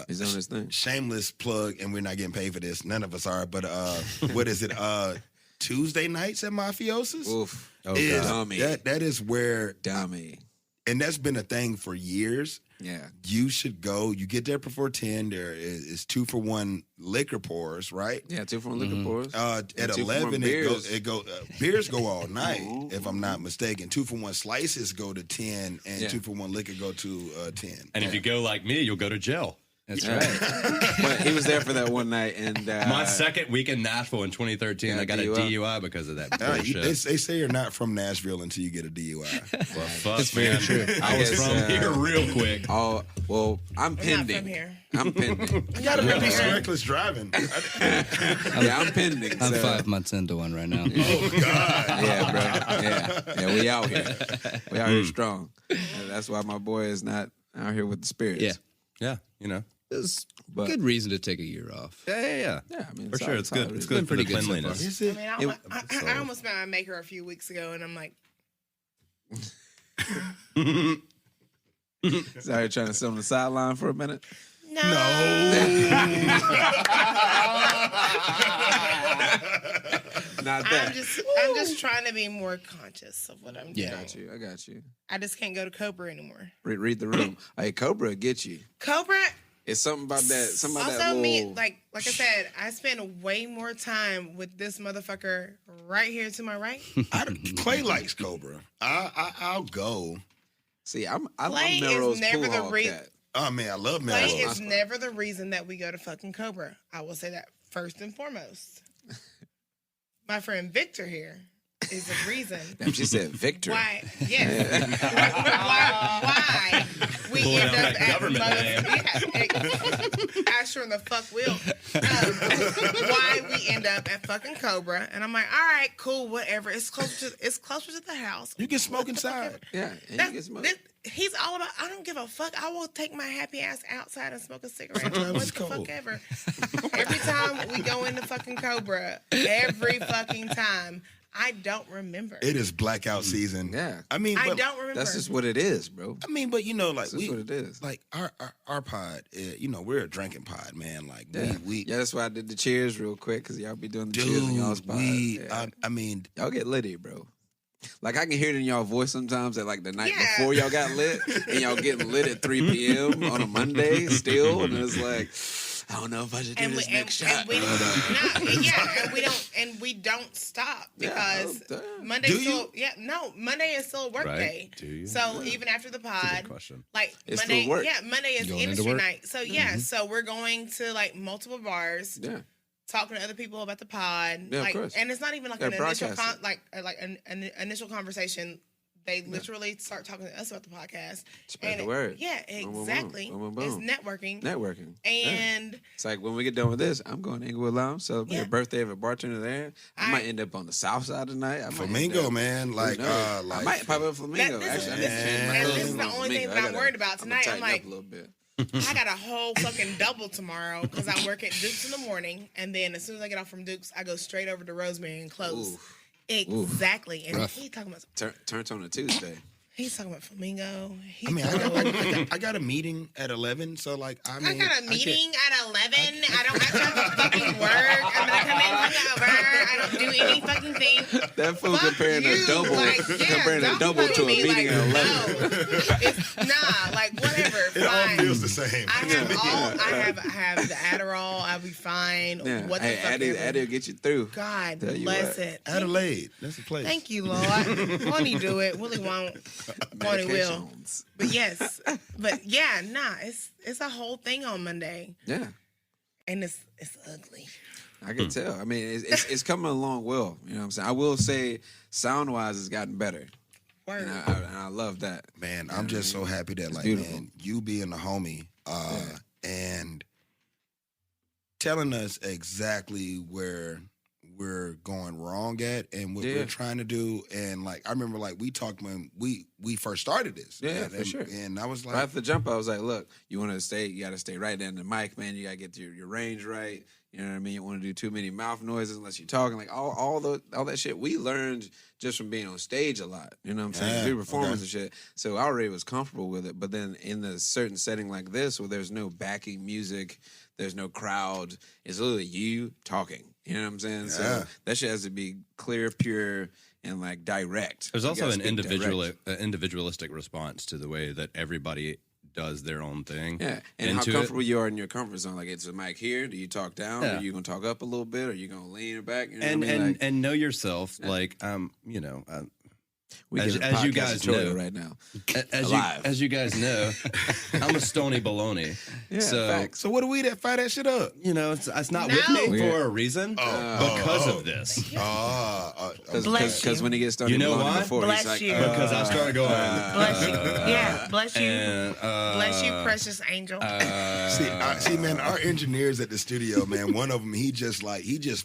He's on his thing. shameless plug, and we're not getting paid for this. None of us are. But what is it? Tuesday nights at Mafiosa's? Oof. Oh, is, God. Dummy. that is where, Dummy. and that's been a thing for years. Yeah. You should go. You get there before 10. There is 2-for-1 liquor pours, right? Yeah, 2 for 1 liquor pours. At And 2 for 1 11, beers. beers go all night, if I'm not mistaken. 2-for-1 slices go to 10, and Yeah. 2-for-1 liquor go to 10. And if you go like me, you'll go to jail. That's Yeah. right. But he was there for that one night, and My second week in Nashville in 2013, Got I got a DUI. DUI because of that They bullshit. say you're not from Nashville until you get a DUI. Well, fuck, That's very man. true. I was guess, from here real quick. Oh, well, I'm I'm not pending. from here. I'm pending. You gotta remember Yeah. reckless driving. Yeah, I'm pending. I'm so- 5 months into one right now. Oh, God. Yeah, bro. Yeah, we out here. We out here strong. And that's why my boy is not out here with the spirits. Yeah. Yeah, you know. It's But- good reason to take a year off. Yeah, I mean, For sure, it's solid good. It's reason. good for pretty the good so far. cleanliness. Is I it? mean, I almost met my maker a few weeks ago, and I'm like, Sorry, trying to sit on the sideline for a minute. no. Not that. I'm just trying to be more conscious of what I'm doing. I got you. I just can't go to Cobra anymore. Read the room. Hey, Cobra will get you. Cobra. It's something about that. Something about Also, that me, little. like I said, I spend way more time with this motherfucker right here to my right. Clay likes Cobra. I'll go. See, I'm Clay is Melrose never pool the hall reason- cat. Oh, man, I love Clay Melrose. is never the reason that we go to fucking Cobra. I will say that first and foremost. My friend Victor here is the reason Damn, she said Victor. why. Yes. why we Pulling end out up that at government name. I sure in the fuck will. Why we end up at fucking Cobra, and I'm like, all right, cool, whatever. It's closer to the house. You can smoke inside. Yeah, and That- you get some. he's all about. I don't give a fuck. I will take my happy ass outside and smoke a cigarette. Sometimes What it's the fuck cold. ever. Every time we go into fucking Cobra, every fucking time, I don't remember. It is blackout season. Yeah. I mean, I but, don't remember. That's just what it is, bro. I mean, but you know, like That's just what it is. like our pod, you know, we're a drinking pod, man. Like Yeah. we Yeah, that's why I did the cheers real quick because y'all be doing the cheers in y'all's dude, spot. Yeah. I mean, Y'all get litty, bro. Like I can hear it in y'all voice sometimes at like the night Yeah. before y'all got lit, and y'all getting lit at 3 p.m. on a Monday still, and it's like, I don't know if I should do this next shot. And we don't stop Yeah, because oh, damn. Monday Do still Monday is still a work Right. day. Do you? So even after the That's a pod, good question. like It's Monday, still work. Monday is Going into industry work. night. So so we're going to like multiple bars, Yeah, talking to other people about the pod. Yeah, of like, course. and it's not even like Yeah, an initial broadcasting. an initial conversation. They literally start talking to us about the podcast. Spread And the word. Yeah, Boom, boom, boom. exactly. Boom, boom, It's boom. networking. networking. Yeah. And It's like when we get done with this, I'm going to Inglewood Lounge, celebrate Yeah. a birthday of a bartender there. I might I- end up on the south side tonight. I might Flamingo, end up- man. who Like, knows? like I might pop up Flamingo. That- this Actually, I is- need to change my and clothes this is on the only thing Flamingo. that I'm worried about I'm tonight. I'm tighten up like- a little bit. I got a whole fucking double tomorrow because I work at Duke's in the morning, and then as soon as I get off from Duke's, I go straight over to Rosemary and close. Ooh. Exactly. And Rough. he's talking about Turns on a Tuesday. he's talking about Flamingo. I mean, I got a meeting at 11, so like, I I mean, got a meeting at 11. I don't have to fucking work. I'm gonna come in hungover. I don't do any fucking thing. That fool Fuck comparing you. a double, Like, yeah, comparing a don't double play to a with me. meeting Like, at 11. No, it's like whatever. it all Fine. feels the same. I have the Adderall. I'll be fine. Yeah. What the Hey, fuck? Addy will get you through. God Tell you bless what. it. Adelaide, that's the place. Thank you, Lord. Won't he do it? Willie won't. Won't he will. Medications. But yes. But yeah, nah, it's a whole thing on Monday. Yeah. And it's ugly. I can tell. I mean, it's coming along well. You know what I'm saying? I will say, sound wise, it's gotten better, Word. and I love that. Man, I'm just so happy that, like, beautiful. man, you being the homie and telling us exactly where we're going wrong at and what we're trying to do. And, like, I remember, like, we talked when we first started this. Yeah, and, for sure. And I was like, Right off the jump, I was like, look, you want to stay, you got to stay right down the mic, man. You got to get your range right. You know what I mean? You don't want to do too many mouth noises unless you're talking. Like, all that shit we learned just from being on stage a lot. You know what I'm saying? Yeah, We were performers and shit. So I already was comfortable with it. But then in a certain setting like this where there's no backing music, there's no crowd, it's literally you talking. You know what I'm saying? So Yeah. that shit has to be clear, pure, and like direct. There's You also gotta an speak direct. individualistic response to the way that everybody does their own thing. Yeah, and how into it. comfortable you are in your comfort zone. Like, it's a mic here. Do you talk down? Yeah. Are you gonna talk up a little bit? Are you gonna lean it back? You know And what I mean? and know yourself, like you know, We as- get a as you podcast guys tutorial know. right now. as Alive. you guys know, I'm a stony baloney. Yeah, so facts. so what do we that fire that shit up? you know, it's not No. with me Yeah. for a reason because of this. Bless Because you. when he gets started You know why? before, Bless he's like, you. Because I started going. Bless you. Yeah, bless you. And, Bless you, precious angel. See, man, our engineers at the studio, man, one of them, he just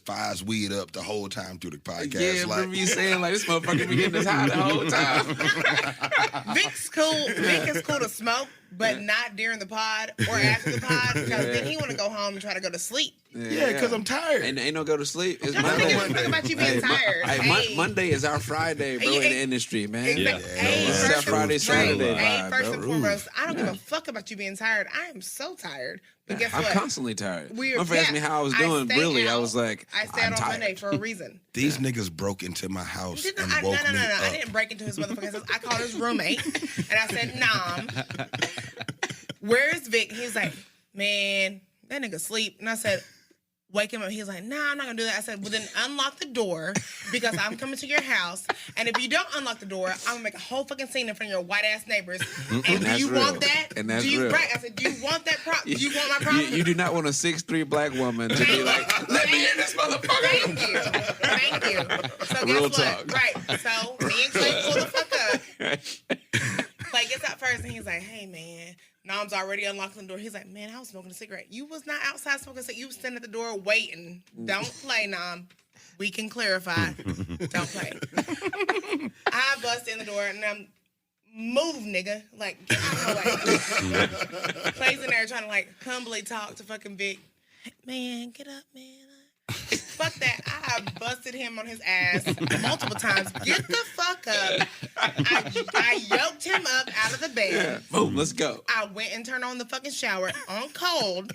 fires weed up the whole time through the podcast. yeah, like, remember you saying like this motherfucker be getting us high the whole time. Vic's cool. Vic is cool to smoke, but not during the pod or after the pod because then he want to go home and try to go to sleep. yeah, because I'm tired. Ain't no go to sleep. It's Don't Monday. talk about you being tired. Hey, Monday is our Friday, bro, in the industry, man. Yeah. Hey, It's that first Friday, and- Saturday right. Hey, vibe, first bro. and foremost, I don't give a fuck about you being tired. I am so tired. But guess I'm what? constantly tired. We're- My friend asked me how I was doing. stay Really, I out. was like, I stayed I'm on Monday tired. for a reason. These niggas broke into my house and woke me up. I didn't break into his motherfucking house. I called his roommate and I said, Nom, where's Vic? He's like, man, that nigga sleep. And I said, wake him up. He was like, nah, I'm not gonna do that. I said, well, then unlock the door because I'm coming to your house. And if you don't unlock the door, I'm gonna make a whole fucking scene in front of your white ass neighbors. And do that's you real. want that? And that's do you, real. Right. I said, do you want that problem? Do you want my problem? You do not want a 6'3" black woman to be like, let me in this motherfucker. Thank you. Thank you. So Real guess what? talk. Right. So me and Clay pull the fuck up. Clay gets out first and he's like, hey man, Nom's already unlocking the door. He's like, man, I was smoking a cigarette. You was not outside smoking a cigarette. You was standing at the door waiting. Don't play, Nom. We can clarify. Don't play. I bust in the door and I'm move, nigga. Like, get out of my way. Clay's in there trying to like humbly talk to fucking Vic. Hey, man, get up, man. Fuck that. I busted him on his ass multiple times. Get the fuck up. I yoked him up out of the bed. Boom, let's go. I went and turned on the fucking shower on cold.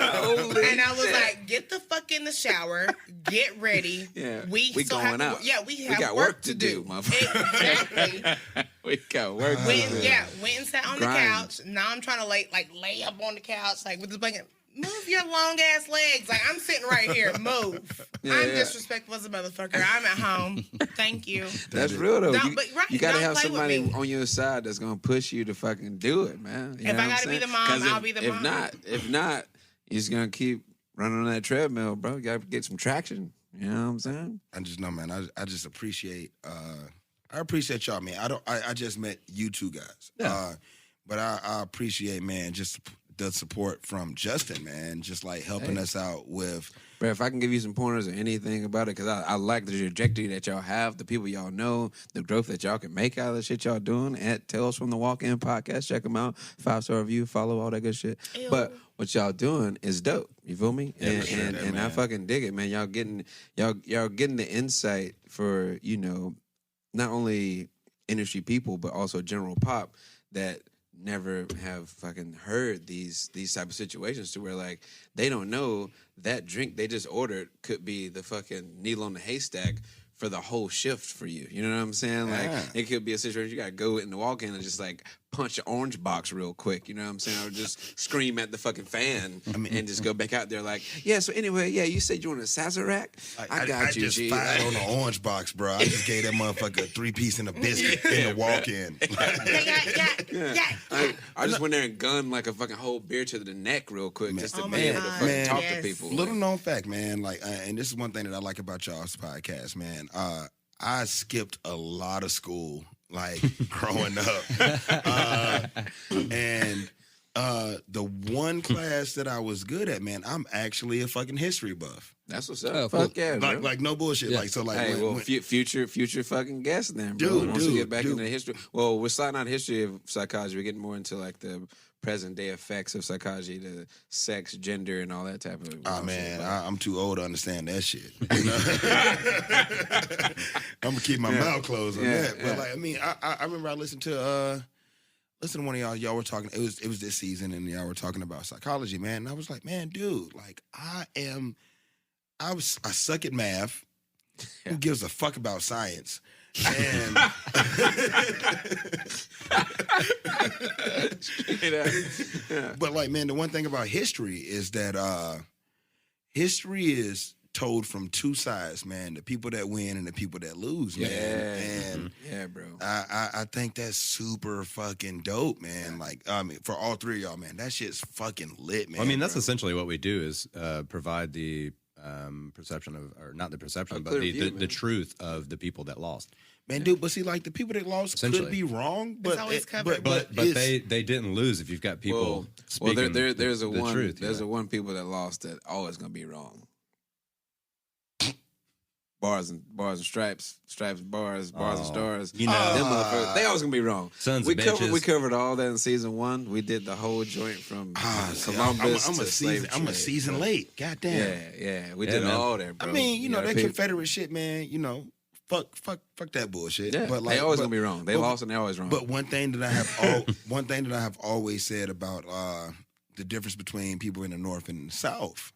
And I was like, get the fuck in the shower. Get ready. Yeah, We we still going have to, out. Yeah, we have got work to do. motherfucker. Exactly. We got work to Went, do. yeah, went and sat on the Grind. couch. Now I'm trying to lay up on the couch like with the blanket. Move your long ass legs. Like I'm sitting right here. Move. Yeah, I'm yeah. disrespectful as a motherfucker. I'm at home. Thank you. That's real though. Don't- but right, you gotta don't have play with somebody me. on your side that's gonna push you to fucking do it, man. You If know I what I'm gotta be saying? the mom, 'Cause I'll be the mom. If not, you're just gonna keep running on that treadmill, bro. You gotta get some traction. You know what I'm saying? I just know, man. I just appreciate. I appreciate y'all, man. I just met you two guys. Yeah. But I appreciate, man, just the support from Justin, man, just like helping us out with. Bro, if I can give you some pointers or anything about it, because I like the trajectory that y'all have, the people y'all know, the growth that y'all can make out of the shit y'all doing at Tales from the Walk-In podcast. Check them out. 5-star review, follow all that good shit. Ew. But what y'all doing is dope. You feel me? Yeah, and for sure, and I man. fucking dig it, man. Y'all getting the insight for, you know, not only industry people, but also general pop that never have fucking heard these type of situations to where like they don't know that drink they just ordered could be the fucking needle on the haystack for the whole shift for you. You know what I'm saying? Like Yeah. it could be a situation you gotta go in the walk-in and just like punch an orange box real quick. You know what I'm saying? Or just scream at the fucking fan and just go back out there like, yeah, so anyway, yeah, you said you want a Sazerac? I got you, just G. fired on the orange box, bro. I just gave that motherfucker a 3-piece and a biscuit in the walk-in. I just went there and gunned like a fucking whole beer to the neck real quick just to Oh be my able to God. fucking Man. talk Yes. to people. Little known fact, man. Like, and this is one thing that I like about y'all's podcast, man. I skipped a lot of school, like growing up, and the one class that I was good at, man, I'm actually a fucking history buff. That's what's up. Oh, Fuck cool. yeah, bro. Like no bullshit. Yeah. Like so, like Hey, well, when- future fucking guest then, bro. Dude, Once we dude, get back dude. into history, well, we're starting out history of psychology. We're getting more into like the present day effects of psychology, the sex, gender, and all that type of. Oh man, I'm too old to understand that shit. You know? I'm gonna keep my mouth closed on Yeah, that. But yeah. like, I mean, I remember I listened to one of y'all. Y'all were talking. It was this season, and y'all were talking about psychology, man. And I was like, man, dude, like I suck at math. Who gives a fuck about science? And but like, man, the one thing about history is that history is told from two sides, man. The people that win and the people that lose, man. And yeah, bro. I think that's super fucking dope, man. Like, I mean, for all three of y'all, man, that shit's fucking lit, man. I mean, that's bro. essentially what we do is provide the perception of, or not the perception, A but clear the, view, the, man. the truth of the people that lost. Man, dude, but see, like the people that lost could Essentially. be wrong, but always covered. But it's- they didn't lose if you've got people well, speaking there's the one truth. there's you a know? one people that lost that always gonna be wrong. Bars and stripes, bars and Oh, stars. you know. Them motherfuckers, they always gonna be wrong. Sons we of covered bitches. we covered all that in season 1. We did the whole joint from see, Columbus I'm to a slave season. I'm a trade. season late. Goddamn. Yeah. We Yeah, did man. all that, bro. I mean, you know, gotta that pay- Confederate shit, man. You know, fuck that bullshit. Yeah, but like, they always but- gonna be wrong. They but- lost and they always wrong. But one thing that I have always said about the difference between people in the North and the South,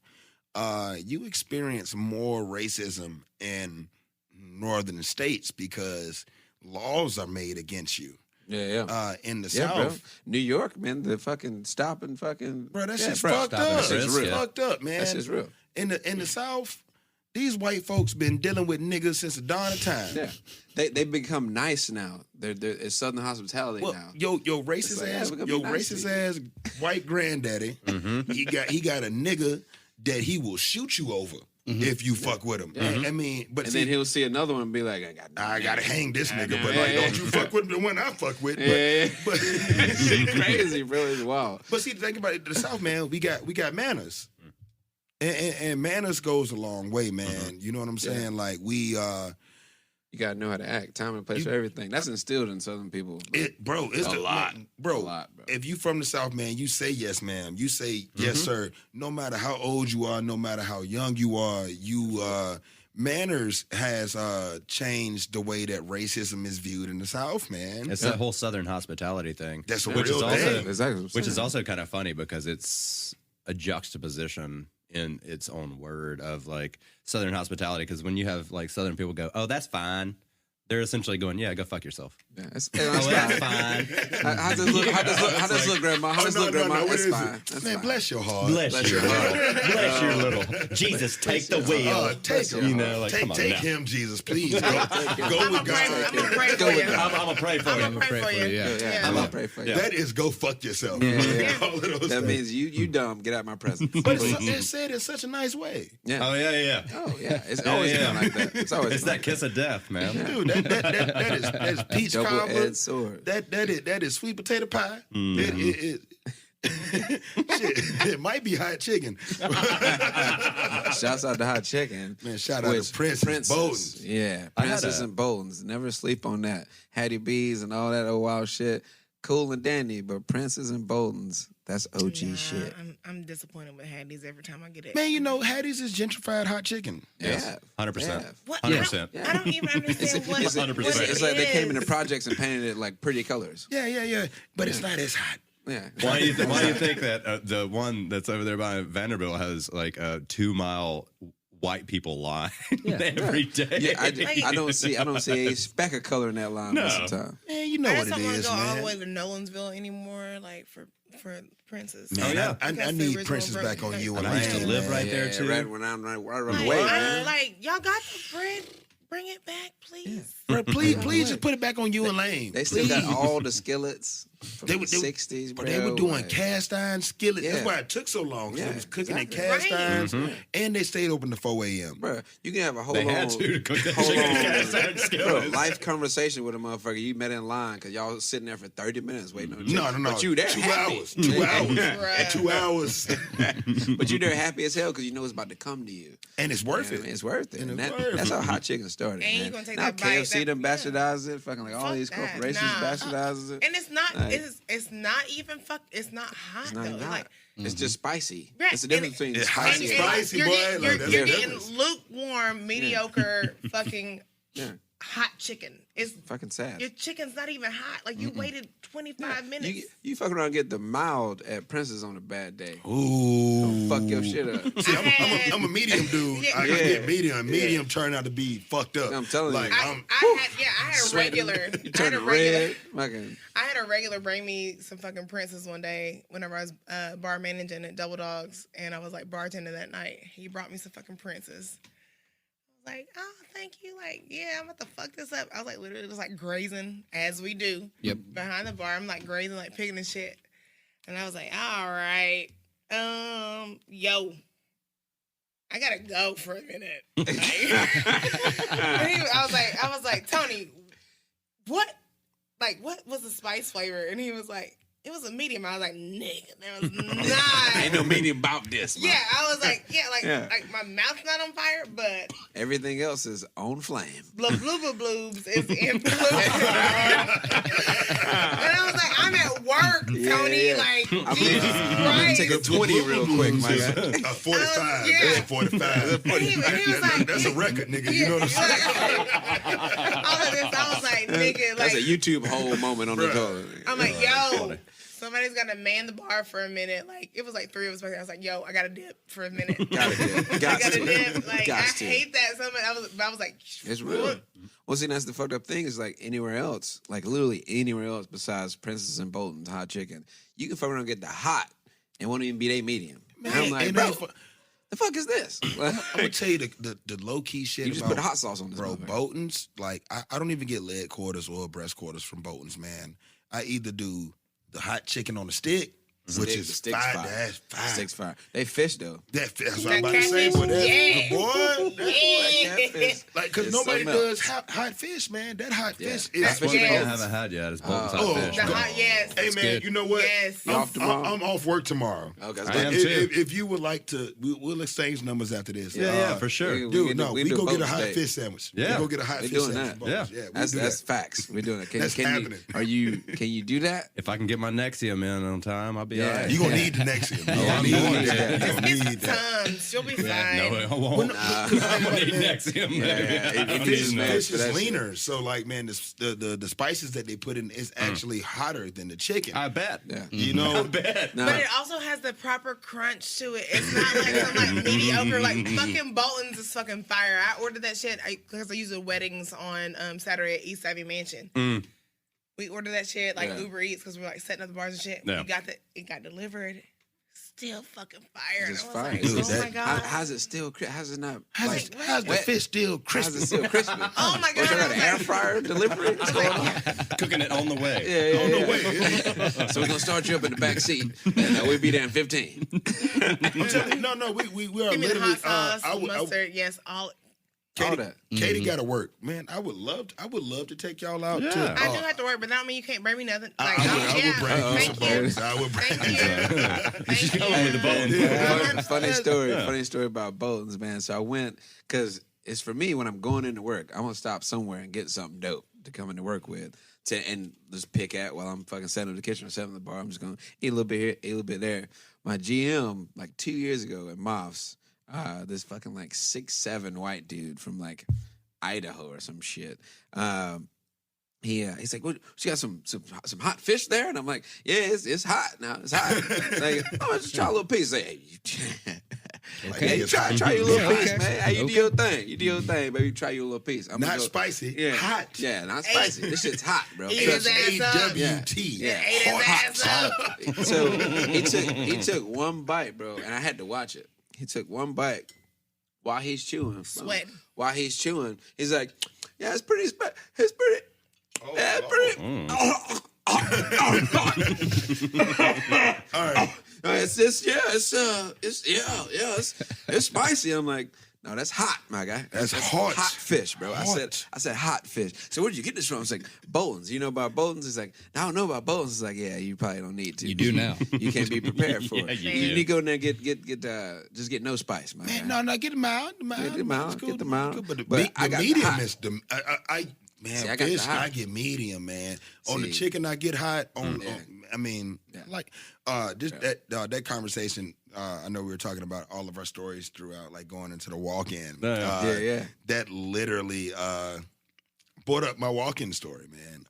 you experience more racism in northern states because laws are made against you. yeah. In the Yeah, bro. South, New York, man, the fucking stopping fucking bro, that yeah, shit's bro. fucked Stop and up. frisk, It's yeah. fucked up, man. That shit's real. In the South, these white folks been dealing with niggas since the dawn of time. Yeah, they become nice now. They're it's Southern hospitality Well, now. yo racist like, yeah, ass, we're gonna yo be nice racist to you. ass white granddaddy. He got a nigga that he will shoot you over if you fuck with him. I mean, but And see, then he'll see another one and be like, I I gotta hang this nigga, but yeah, like, yeah. don't you fuck with the one I fuck with. Yeah. But Shit crazy, bro. It's wild. but see, think about it. The South, man, we got manners, and manners goes a long way, man. You know what I'm saying? Like we. You gotta know how to act. Time and place for everything. That's instilled in Southern people. Bro, it's A lot. bro. A lot, bro. If you from the South, man, you say yes, ma'am. You say yes, sir. No matter how old you are, no matter how young you are, you manners has changed the way that racism is viewed in the South, man. It's that whole Southern hospitality thing. That's a which real is also thing. Exactly. what I'm which is saying. also kind of funny because it's a juxtaposition in its own word of like Southern hospitality. Because when you have like Southern people go, "Oh, that's fine," they're essentially going, "Yeah, go fuck yourself." Yeah, it's Oh, that's fine. How does this look, Grandma? How does this look, Grandma? what That's is fine. it? That's Man, fine. bless your heart. Bless your little. Bless your little. Jesus, take the wheel. Take him. You know, like, come on take now. him, Jesus, please. Go I'm with gonna God. pray Go for with you. God. I'm gonna pray for you. I'm gonna pray for you. yeah. Yeah, I'm gonna pray for you. That is go fuck yourself. Yeah. All of those That things. means you dumb. Get out my presence. But it's said in such a nice way. Yeah. Oh yeah. Oh yeah. It's always yeah. been like that. It's always It's been that kiss of death, man. Dude, that is peach cobbler. double-edged sword. That is sweet potato pie. It Shit, it might be hot chicken. Shouts out to Hot Chicken. Man, shout out to Princess Bolton's. Yeah, I had Princess and Bolton's. Never sleep on that. Hattie B's and all that old wild shit. Cool and dandy, but Princess and Bolton's, that's OG shit. I'm disappointed with Hattie's every time I get it. Man, you know, Hattie's is gentrified hot chicken. Yeah. 100%. What? 100%. I don't even understand what, It's, what it's, it it's like they came is. into projects and painted it like pretty colors. Yeah. But it's not as hot. Yeah. Why do you think that the one that's over there by Vanderbilt has like a 2-mile white people line every day? Yeah, I don't see a speck of color in that line most of the time. Man, you know I what just it don't want to is, go all man. the way to Nolensville anymore, like for Princess. Man, yeah. I That's the need original Princess back on version. you. And I used to Lane, live man. right there too. Right when I run Like, away, man. like, y'all got the bread. Bring it back, please. Bro, please just put it back on you and Lane. They still got all the skillets from the 60s, bro. But they were doing like- cast iron skillets. Yeah. That's why it took so long. 'Cause Yeah, they was cooking exactly. in cast Right. irons, and they stayed open to 4 a.m. Bro, you can have a whole They long, had to cook that whole chicken long- cast iron bro, skillets. life conversation with a motherfucker. You met in line because y'all was sitting there for 30 minutes waiting on you. No. But you there 2 happy. hours. 2 hours. Right. 2 hours. But you there happy as hell because you know it's about to come to you. And it's worth You know what I it. mean? It's worth it. And And it's that, worth that's it. how hot chicken started. And you man. gonna take now that bite, KFC that- done bastardizes it. Fucking like all Fuck these that. corporations Nah. bastardizes it. And it's not. Like- It's not even fuck. It's not hot It's not though. even It's hot. like It's just spicy. Right. It's the difference between It's hot spicy and and spicy, you're boy. Getting, Like, you're, that's you're the getting difference. lukewarm, mediocre, fucking Yeah. hot chicken. It's Fucking sad. your chicken's not even hot. Like you waited 25 minutes. You fuck around and get the mild at Princess on a bad day. Ooh. Fuck your shit up. See, I'm a medium dude. Yeah. I get medium. Medium turned out to be fucked up. I'm telling you. like, I had a Sweating. regular. You I had turn a regular. red. Fucking. I had a regular bring me some fucking Princess one day whenever I was bar managing at Double Dogs, and I was like bartending that night. He brought me some fucking Princess. I was like, oh, thank you. Like, yeah, I'm about to fuck this up. I was like literally just like grazing as we do. Yep. Behind the bar, I'm like grazing, like picking and shit. And I was like, all right, yo, I gotta go for a minute. Like, I was like, Tony, what was the spice flavor? And he was like, it was a medium. I was like, nigga, there was not. Ain't no medium about this. Yeah, I was like, Yeah. like my mouth's not on fire, but Everything else is on flame. bloobs is in blue. And I was like, I'm at work, Tony. Yeah. Like, I'm Jesus gonna Christ. take a 20 real quick, my guy. A 45. Yeah. That's a 45. And he was like, That's a record, nigga. You know what I'm saying? all of this, I was like, nigga, That's like, a YouTube whole moment on the toilet. I'm like, yo, somebody's got to man the bar for a minute. Like, it was like 3 of us back there. I was like, yo, I got to dip for a minute. Gotta dip. I Got got to to. dip. Like, Got I to. hate that so much. I was like, It's real. Well, see, that's the fucked up thing is like anywhere else, like literally anywhere else besides Princess and Bolton's hot chicken, you can fuck around and get the hot and won't even be they medium. And I'm like, and bro, then the fuck is this? I'm gonna tell you the low key shit You just about put hot sauce on this bro. motherfucker. Bolton's, like I don't even get leg quarters or breast quarters from Bolton's, man. I either do the hot chicken on the stick, which Stick- is stick's fire. fire. That's fire. Sticks fire. They fish though. That's what I'm about to That say. But that's catfish, the boy. Yeah. Catfish. Like, cause It's nobody something does else. hot fish, man. That hot Yeah. fish That's is what What you I Yes. haven't had yet is Bolton's Oh, hot fish. The hot, yes. Hey man, good. you know what? Yes. You off tomorrow? I'm off work tomorrow. Okay, I am If, too. if you would like to, we'll exchange numbers after this. Yeah, for sure. Dude, no, we do go get a Bolton's hot steak. fish sandwich. Yeah. We go get a hot We fish doing sandwich. that. Bolton's. Yeah. Yeah, That's do that's that. facts. We're doing it. Can, That's can happening. Can you do that? If I can get my Nexium in on time, I'll be all right. You gonna need the next year. Oh, I'm going to. You Just gonna get some need that. Tums. You'll be fine. No, I won't. I'm gonna need Nexium. Yeah. Fish, need that fish for that is shit. leaner, so like, man, the spices that they put in is actually hotter than the chicken. I bet. Yeah. You know, bet. No. But it also has the proper crunch to it. It's not like some like mediocre, like fucking Bolton's is fucking fire. I ordered that shit because I used the weddings on Saturday at East Ivy Mansion. We ordered that shit like Yeah. Uber Eats because we're like setting up the bars and shit. Yeah. It got delivered. Still fucking fire. It's And I was fire. like, Dude, oh that- my god. How's it still? How's it not? how's, like, how's the wet? fish still How's it crispy? still crispy? Oh my What, god. you I got was an air like, fryer delivery? What's going on? Cooking it on the way. Yeah, On the way. So we're gonna start you up in the back seat, and we'll be there in 15. I'm telling you, no, we are give me the literally. hot sauce, I mustard, yes, all Katie got to work, man. I would love to take y'all out. Yeah. To, I do have to work, but that don't mean you can't bring me nothing. Like, I would bring you some bones. I would bring Thank you. She's Thank coming with the you. bones. Funny story about Bolton's, man. So I went, because it's for me when I'm going into work, I'm going to stop somewhere and get something dope to come into work with. And just pick at while I'm fucking sitting in the kitchen or sitting in the bar. I'm just going to eat a little bit here, eat a little bit there. My GM, like 2 years ago at Moff's, this fucking like 6'7" white dude from like Idaho or some shit. He's like, "What? She got some hot fish there?" And I'm like, "Yeah, it's hot now. It's hot." Like, "Oh, just try a little piece." Like, hey, try your little piece, man. Hey, you do your thing. You do your thing, baby. Try your little piece. I'm not spicy, hot. Yeah, not spicy. This shit's hot, bro. Eat his ass up. AWT. Yeah. Ate his ass up. So he took one bite, bro, and I had to watch it. He took one bite while he's chewing. Sweating. While he's chewing, he's like, "Yeah, it's pretty. It's pretty. Yeah, it's pretty." All right. It's spicy. I'm like, "No, that's hot, my guy. That's hot. Hot fish, bro." Hot. I said hot fish. So where'd you get this from? I was like, Bolton's. You know about Bolton's? He's like, "I don't know about Bolton's." It's like, "Yeah, you probably don't need to. You do now. You can't be prepared for it. you You do. need to go in there and just get no spice, man. Man, get them out. Get them out. Get them out. But But I the got the medium hot. is the man. See, I got the Fish, hot. I get medium, man. On the See. chicken, I get hot. Yeah. Like that conversation. I know we were talking about all of our stories throughout, like going into the walk-in. Yeah. That literally brought up my walk-in story, man.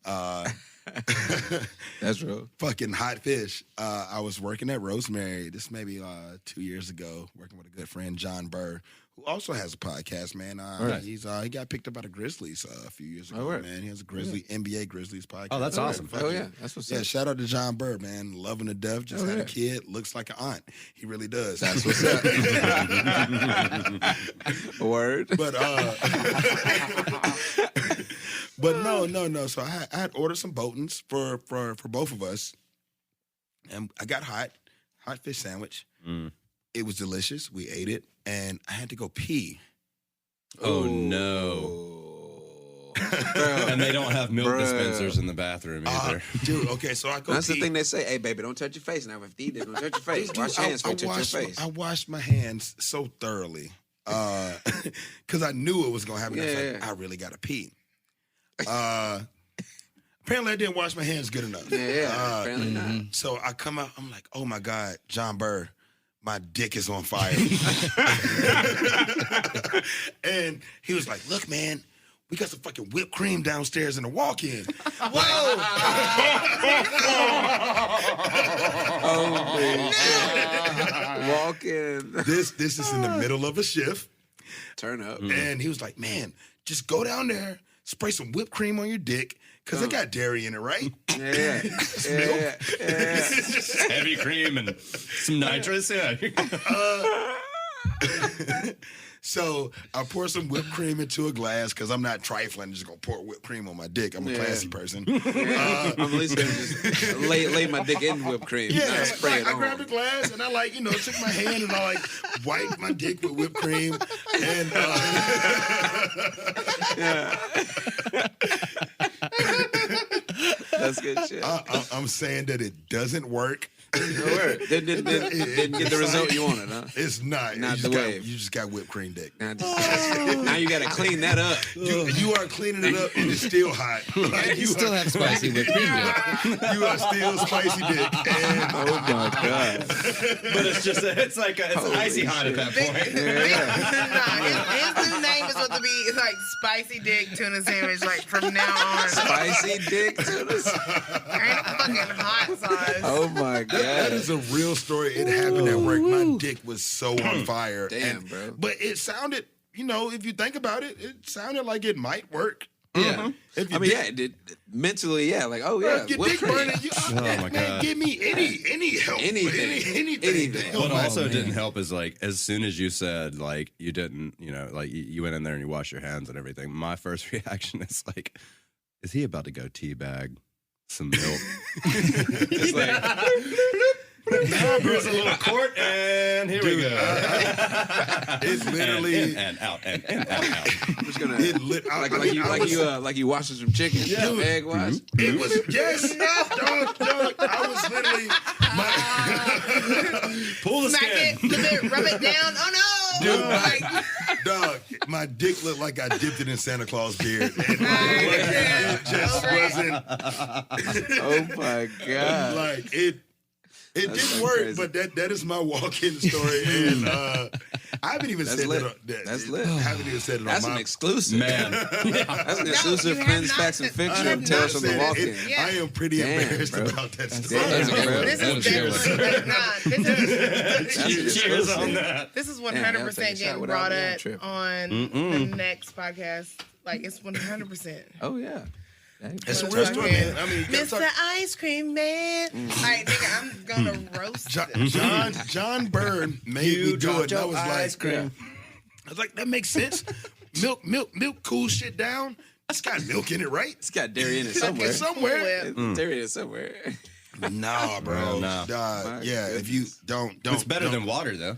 That's real. Fucking hot fish. I was working at Rosemary. This maybe 2 years ago, working with a good friend, John Burr, who also has a podcast. Man, right. he got picked up by the Grizzlies a few years ago. right. Man, he has a NBA Grizzlies podcast. Oh, that's awesome. Oh yeah, that's what's Yeah, up. shout out to John Burr, man. Loving to death. Just had a kid. Looks like an aunt. He really does. That's what's up. Word. But but no. So I had ordered some Boltons for both of us, and I got hot fish sandwich. It was delicious. We ate it, and I had to go pee. Oh no. And they don't have milk dispensers in the bathroom either. Dude, okay, so I go That's pee. the thing they say. Hey, baby, don't touch your face. Now, if you eat it, don't touch your face. Dude, Wash your hands before you touch your face. I washed my hands so thoroughly because I knew it was going to happen. I was like, I really got to pee. Apparently, I didn't wash my hands good enough. Yeah, apparently not. So I come out, I'm like, oh my God, John Burr, my dick is on fire. And he was like, look, man, we got some fucking whipped cream downstairs in the walk-in. Whoa. Walk in. This is in the middle of a shift. Turn up. And he was like, man, just go down there, spray some whipped cream on your dick, because it got dairy in it, right? Yeah. Heavy cream and some nitrous. Yeah. So I pour some whipped cream into a glass because I'm not trifling. I'm just going to pour whipped cream on my dick. I'm a classy person. I'm at least gonna just lay my dick in whipped cream. Yeah, not spray it I on. grabbed a glass and I took my hand and I wiped my dick with whipped cream. And That's good shit. I'm saying that it doesn't work. Didn't get the result you wanted, huh? It's not. Not you the just wave. You just got whipped cream dick. Now you got to clean that up. You are cleaning it up and it's still hot. Like, You still have spicy whipped cream. You are still spicy dick. And Oh my god! But it's icy hot at that point. His new name is supposed to be like spicy dick tuna sandwich, like from now on. Spicy dick to this. Ain't fucking hot sauce. Oh my god! that is a real story. It happened at work. My dick was so on fire. Damn, bro. But it sounded, if you think about it, it sounded like it might work. Yeah. If you I mean, yeah, it did, mentally, yeah. Like, oh yeah, Your whipped dick cream. burning. my God. Give me any help. Anything. Anything. What also didn't help is as soon as you said you didn't, you went in there and you washed your hands and everything. My first reaction is is he about to go teabag some milk? It's Here's a little court, and here we go. It's literally in and out, and in and out. I'm just gonna like you washing some chicken, egg wash. It was dog. I was literally Pull the Smack skin. it, flip it, rub it down. Oh no! Dude, Like, dog. My dick looked like I dipped it in Santa Claus beard. And yeah. it just wasn't Oh my god! like it. It That's didn't so work, crazy. but that is my walk-in story, and I haven't even That's said lit. that. That's lit. I haven't even said it on That's my. an exclusive, Man. That's an you exclusive have Friends, not Facts, and said- you Fiction. have Tales not from the said walk-in. it. Yeah. I am pretty Damn, embarrassed bro. about that story. Damn, That's a good bro. one. This That is was a good one. definitely That's the Cheers exclusive. on that. this is Damn, 100% y'all take a shot getting without brought me, I'm up tripping. on the next podcast. Like it's 100%. Oh yeah. It's a Let's real talk story, again. man. I mean, you gotta Mr. talk- Ice Cream Man. All right, nigga, I'm gonna roast this. John Byrne made me do it. And I was like, cream. I was like, that makes sense. Milk, cool shit down. It's got milk in it, right? It's got dairy in it somewhere. It's somewhere. It's dairy in it somewhere. Nah, bro. No. My Yeah, if you don't, It's better don't- than water, though.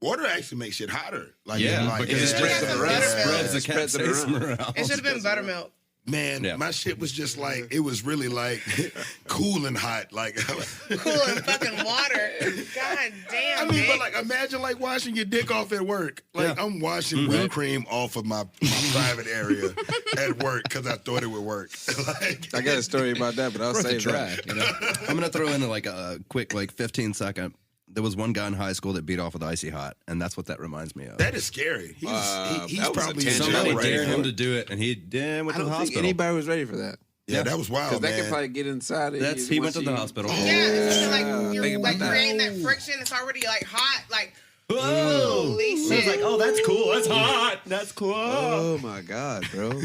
water. Actually makes shit hotter. Like, Yeah, like, because it it spreads spreads it it around. spreads the Spreads it capsaicin around. around. It should have been buttermilk. Man, Yeah. my shit was just like, it was really like cool and hot. Like, Cool and fucking water. God damn, I mean, Nick. but like, imagine like washing your dick off at work. Like, I'm washing whipped cream off of my private area at work because I thought it would work. Like, I got a story about that, but I'll Worth a save try. that. You know? I'm gonna throw in like a quick 15-second. There was one guy in high school that beat off with Icy Hot, and that's what that reminds me of. that is scary. He's that was probably a in jail Somebody right dared now. him to do it, and he went I to the don't think hospital. anybody was ready for that. Yeah, that was wild, Because that man. could probably get inside of you. He went once to the you- hospital. Yeah, it's just like think you're about like that. creating that friction. It's already like hot. Like, Whoa! holy I shit. was like, oh, that's cool. That's hot. That's cool. Oh my god, bro!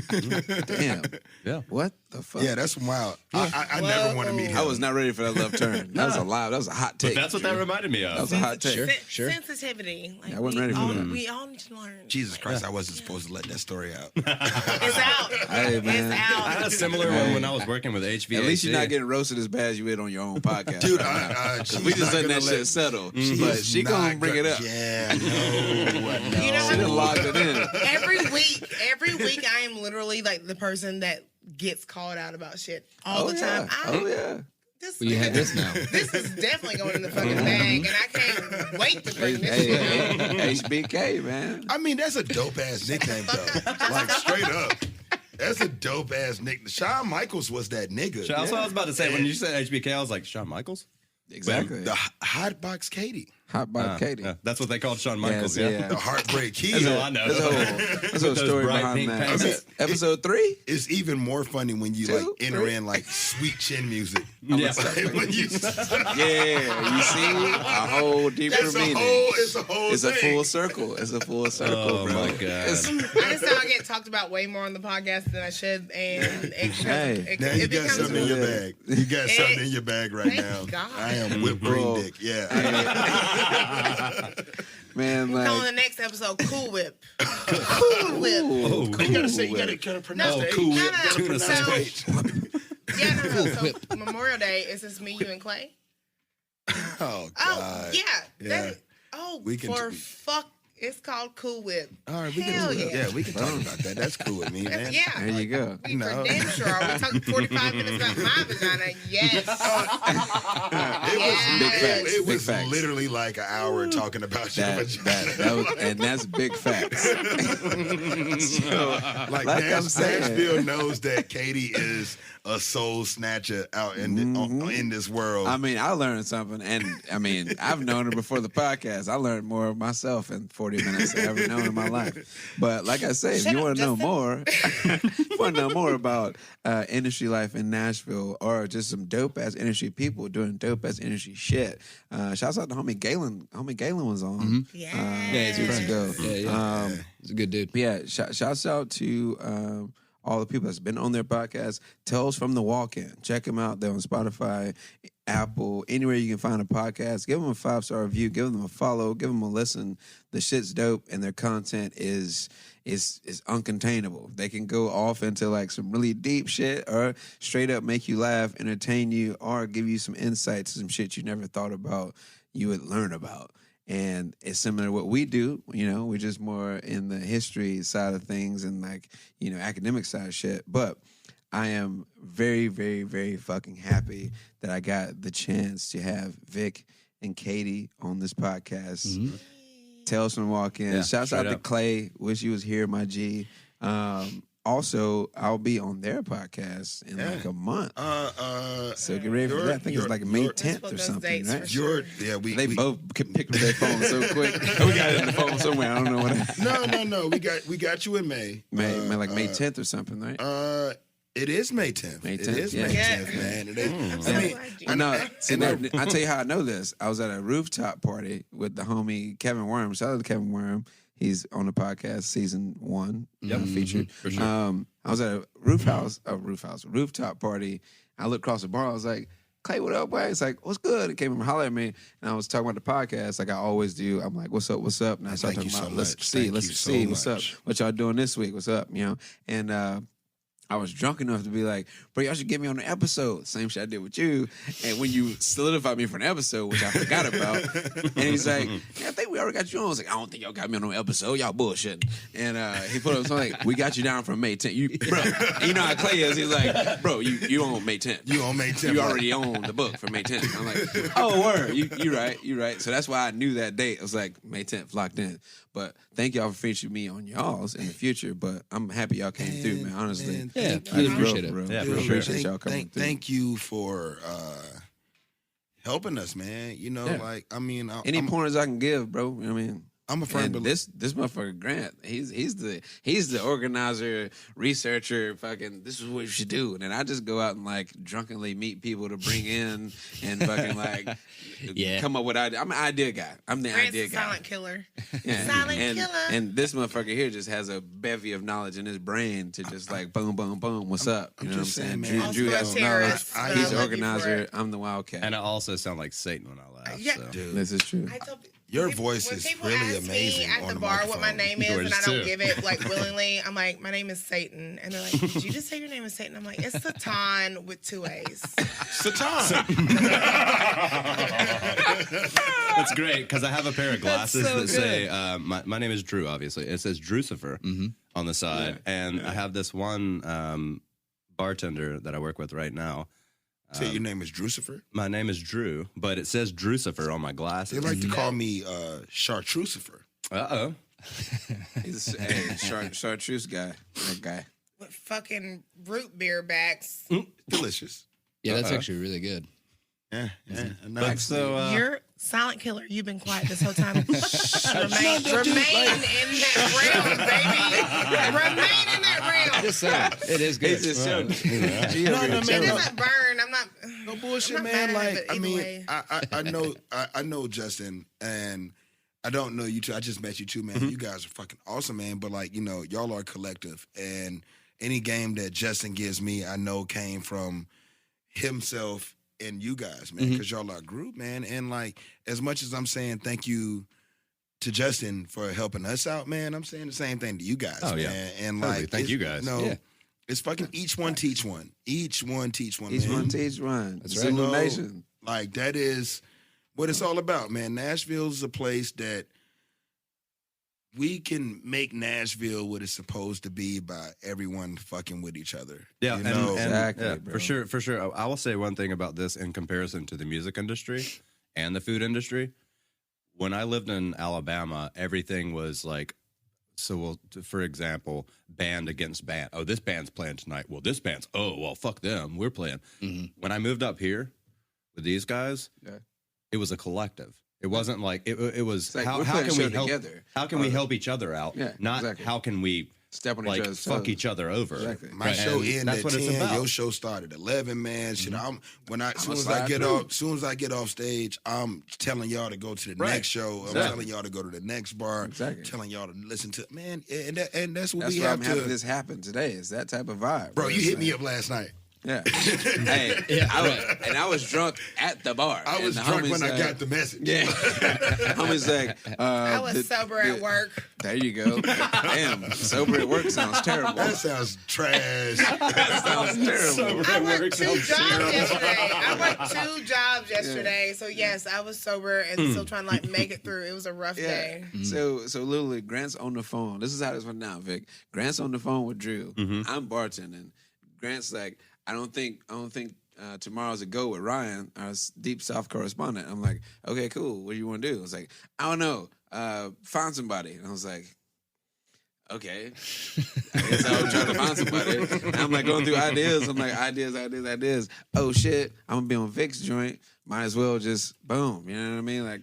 Damn. Yeah. What the fuck? Yeah, that's wild. I never want to meet him. I was not ready for that left turn. That was a lie. That was a hot take. But that's what that reminded me That of. was a hot take. Sure. Sensitivity. Like, I wasn't ready for that. We all need to learn. Jesus Christ, I wasn't supposed to let that story out. It's out. Hey, man. It's I had a out. similar one when I was working with HVAC. At least you're not getting roasted as bad as you would on your own podcast. Dude, we just letting that shit settle. But she gonna bring it up. Yeah, no. You know She done what? logged it in. Every week, I am literally like the person that gets called out about shit all the time. Oh yeah. This, Well, you have this now. this is definitely going in the fucking bag, and I can't wait to bring this Hey, shit out. HBK, man. I mean, that's a dope ass nickname though. Like straight up. That's a dope ass nickname. Shawn Michaels was that nigga. That's what I was about to say. When you said HBK, I was like, Shawn Michaels? Exactly. The Hot Box Katie. Hot by Katie. Yeah, that's what they called Shawn Michaels, Yes, yeah. The Heartbreak Key. That's all I know. There's a whole Those story bright behind pink that. pants. I mean, Episode 3? It's even more funny when you Two, like enter three. in like sweet chin music. Yeah. Like, when you, Yeah, you see a whole deeper that's meaning. it's a whole It's a thing. full circle. It's a full circle, Oh, bro. my God. It's- I just now get talked about way more on the podcast than I should, and Hey, Now you got something in your Yeah. bag. You got something in your bag right Thank now. God. I am whipped cream Bro. dick. Yeah. man, on like, the next episode, Cool Whip. Cool Whip. ooh, You gotta say, you cool gotta whip. kind of pronounce No, the cool H. whip. You gotta Tuna pronounce sandwich. the H. Yeah, no. So Memorial Day is this me, you, and Clay? Oh, Oh, God. yeah. Yeah. That, oh, We can for t- fuck, it's called Cool Whip. All right, we Hell can, yeah. we can talk about that. That's cool with me, man. Yeah. There you go. We No. for damn sure. Are we talking 45 minutes about my vagina? Yes. Big facts. It Big was facts. literally like an hour talking about your vagina. That was, and that's big facts. So, Like I'm saying. Nashville knows that Katie is a soul snatcher out in in this world. I mean, I learned something, and I mean, I've known her before the podcast. I learned more of myself in 40 minutes than I've ever known in my life. But like I say, if Shut you up, want to know Justin. more, about industry life in Nashville, or just some dope ass industry people doing dope ass industry shit, shouts out to homie Galen. Homie Galen was on. Yeah. Yeah, he's 2 weeks friend. ago. Yeah. He's a good dude. Yeah, shouts out to all the people that's been on their podcast. Tales from the Walk-In. Check them out. They're on Spotify, Apple, anywhere you can find a podcast. Give them a 5-star review. Give them a follow. Give them a listen. The shit's dope, and their content is uncontainable. They can go off into like some really deep shit, or straight up make you laugh, entertain you, or give you some insight to some shit you never thought about you would learn about. And it's similar to what we do. You know, we're just more in the history side of things and like, you know, academic side of shit. But I am very, very, very fucking happy that I got the chance to have Vic and Katie on this podcast. Mm-hmm. Tales from the Walk-In. Yeah, Shouts out to up. Clay. Wish you was here, my G. Also, I'll be on their podcast in like a month. So get ready for that. I think it's like May 10th or those something, dates right? for sure. They both picked up their phone so quick. We got it in the phone somewhere. I don't know what. No. We got you in May. May 10th or something, right? It is May 10th. May It 10th, is yeah. May Yeah. 10th, man. I'm so glad you- I know. See, I tell you how I know this. I was at a rooftop party with the homie Kevin Worm. Shout out to Kevin Worm. He's on the podcast, season 1, featured. For sure. I was at a rooftop party. I looked across the bar. I was like, Clay, what up, boy? It's like, what's good? It came and hollered at me, and I was talking about the podcast like I always do. I'm like, what's up? And I started Thank talking you about, so let's much. see, Thank let's you see, so what's up? much. What y'all doing this week? What's up? You know, and I was drunk enough to be like, bro, y'all should get me on the episode. Same shit I did with you. And when you solidified me for an episode, which I forgot about, and he's like, yeah, I think we already got you on. I was like, I don't think y'all got me on no episode. Y'all bullshitting. And he put up something like, we got you down for May 10th. Bro, you know how Clay is. He's like, bro, you on May 10th. You on May 10th. You already own the book for May 10th. I'm like, oh, word. You right. So that's why I knew that date. I was like, May 10th, locked in. But thank y'all for featuring me on y'all's in the future. But I'm happy y'all came through, man, honestly. Man, Yeah, thank really you. appreciate it. Yeah, Dude, for sure. Appreciate y'all coming through. Thank you for helping us, man. You know, Yeah. like, I mean, Any pointers I can give, bro. You know what I mean? I'm a firm And believer. this motherfucker Grant, he's the organizer, researcher. Fucking, this is what you should do. And then I just go out and like drunkenly meet people to bring in and fucking like Yeah. come up with ideas. I'm an idea guy. I'm the Grant's idea a guy. silent killer. Yeah. Silent and, killer. And this motherfucker here just has a bevy of knowledge in his brain to just like boom, boom, boom. What's up? You I'm know what I'm just saying? saying, man. Drew Also has a some knowledge. terrorist, but He's I the love you for organizer. it. I'm the wildcat. And I also sound like Satan when I laugh. Yeah. So. Dude, This is true. I tell people- Your when voice when is people really ask amazing me at on the the bar what my microphone. name is, and Yours I don't too. give it like willingly. I'm like, my name is Satan, and they're like, did you just say your name is Satan? I'm like, it's Satan with 2 A's. Satan. That's great because I have a pair of glasses so that say my name is Drew. Obviously, it says Drucifer on the side, and I have this one bartender that I work with right now. Say your name is Drucifer. My name is Drew, but it says Drucifer on my They glasses. like to call me Chartrucifer. Uh-oh. He's a chartreuse guy. That guy. With fucking root beer backs. Delicious. Yeah, that's Uh-oh. actually really good. Yeah. But so You're silent killer. You've been quiet this whole time. Remain in that realm, baby. Remain in that realm. Just saying, it is good. He's just showing. No, man, It no. doesn't burn. I'm not. No bullshit, I'm not man. mad at it, Like, but I either mean, way. I know Justin, and I don't know you two. I just met you two, man. You guys are fucking awesome, man. But like, you know, y'all are a collective, and any game that Justin gives me, I know came from himself and you guys, man, because y'all are a group, man. And like, as much as I'm saying thank you to Justin for helping us out, man, I'm saying the same thing to you guys, Oh, yeah. man. And Totally. like, Thank it's- you guys. No, Yeah. it's fucking each one teach one. Each one teach one. Each man. one teach one. That's Zulu right. Nation. Like, that is what it's all about, man. Nashville's a place that we can make Nashville what it's supposed to be by everyone fucking with each other. Yeah, you and, know? and- Exactly, yeah, bro. for sure. I will say one thing about this in comparison to the music industry and the food industry. When I lived in Alabama, everything was like, for example, band against band. Oh, this band's playing tonight. Well, this band's, fuck them. We're playing. When I moved up here with these guys, Yeah. it was a collective. It wasn't like it was like how we're can putting a we show help together. how can we help each other out? Yeah, Not exactly. how can we Step on like each other's fuck toes. each other over. Exactly. My show And ended that's at what it's 10. about. Your show started at 11, man. Shit, soon as slide through. I get off stage, I'm telling y'all to go to the Right. next show. I'm Exactly. telling y'all to go to the next bar. Exactly. Telling y'all to listen to man, and that's what That's we why have I'm having to. this happen today. Is that type of vibe, Bro, you hit me up. up last night. Yeah. Hey, I was drunk at the bar. I was and the drunk homie's when I like- got the message. Yeah. Homie's like, I was sober at work. There you go. Damn, sober at work sounds terrible. That sounds trash. That sounds terrible. I worked 2 jobs yesterday. I worked 2 jobs yesterday. So yes, I was sober and still trying to like make it through. It was a rough day. So literally, Grant's on the phone. This is how this went down, Vic. Grant's on the phone with Drew. I'm bartending. Grant's like, I don't think tomorrow's a go with Ryan, our Deep South correspondent. I'm like, okay, cool. What do you want to do? I was like, I don't know. Find somebody. And I was like, okay. I guess I'll try to find somebody. And I'm like going through ideas. I'm like, ideas. Oh shit, I'm gonna be on Vic's joint. Might as well just boom. You know what I mean? Like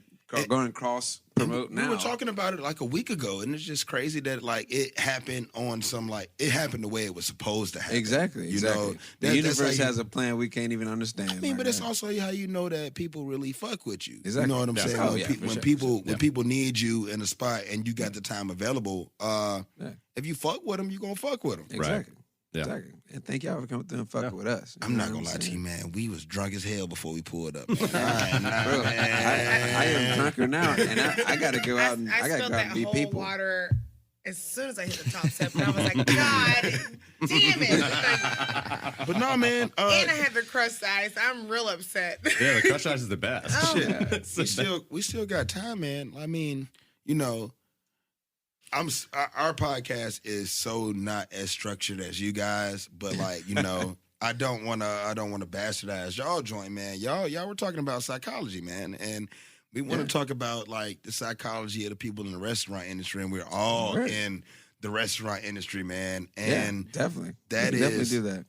going cross promote now. We were talking about it like a week ago, and it's just crazy that like it happened on some like it happened the way it was supposed to happen. Exactly. You know, the that's universe how you- has a plan we can't even understand. I mean, right but it's now. also how you know that people really fuck with you. Exactly. You know what I'm Yeah. saying? Oh, when yeah, pe- for when sure, people for sure. when people need you in a spot and you got the time available, Yeah. if you fuck with them, you gonna fuck with them. Exactly. Yeah. Exactly. And thank y'all for coming through and fucking with us. I'm not gonna lie to you, man. We was drunk as hell before we pulled up. Man. Bro, I am drunker now, and I got to go out and I got to spilled go out that and be whole people. water as soon as I hit the top step, and I was like, God damn it! But no, man. And I had the crust ice. I'm real upset. Yeah, the crush ice is the best. Oh. Shit, we still got time, man. I mean, you know, our podcast is so not as structured as you guys, but like, you know, I don't want to bastardize y'all joint, man. Y'all were talking about psychology, man, and we want to talk about like the psychology of the people in the restaurant industry, and we're all in the restaurant industry, man. And definitely. that We can definitely is- do that.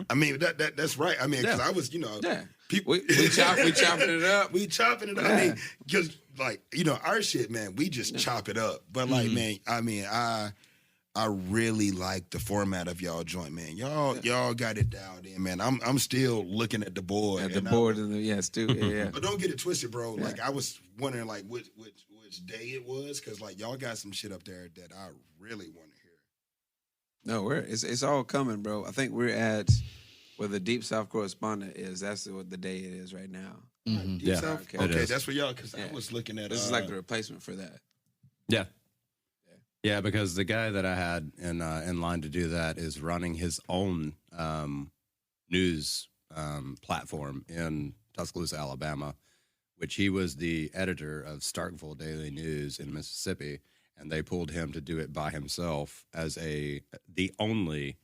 I mean, that's right. I mean, because I was, you know, Yeah. people, We chopping it up. we chopping it up. I mean, because like, you know, our shit, man, we just chop it up. But like, man, I mean, I really like the format of y'all joint, man. Y'all got it dialed in, man. I'm still looking at the board. At the and board and the yeah. but don't get it twisted, bro. Like I was wondering like which day it was, because like y'all got some shit up there that I really want to hear. No, it's all coming, bro. I think we're at where the Deep South correspondent is. That's what the day it is right now. Deep Yeah, South? it Okay, is. that's for y'all, because Yeah. I was looking at This is like the replacement for that. Yeah. Yeah, because the guy that I had in line to do that is running his own news platform in Tuscaloosa, Alabama, which he was the editor of Starkville Daily News in Mississippi, and they pulled him to do it by himself as the only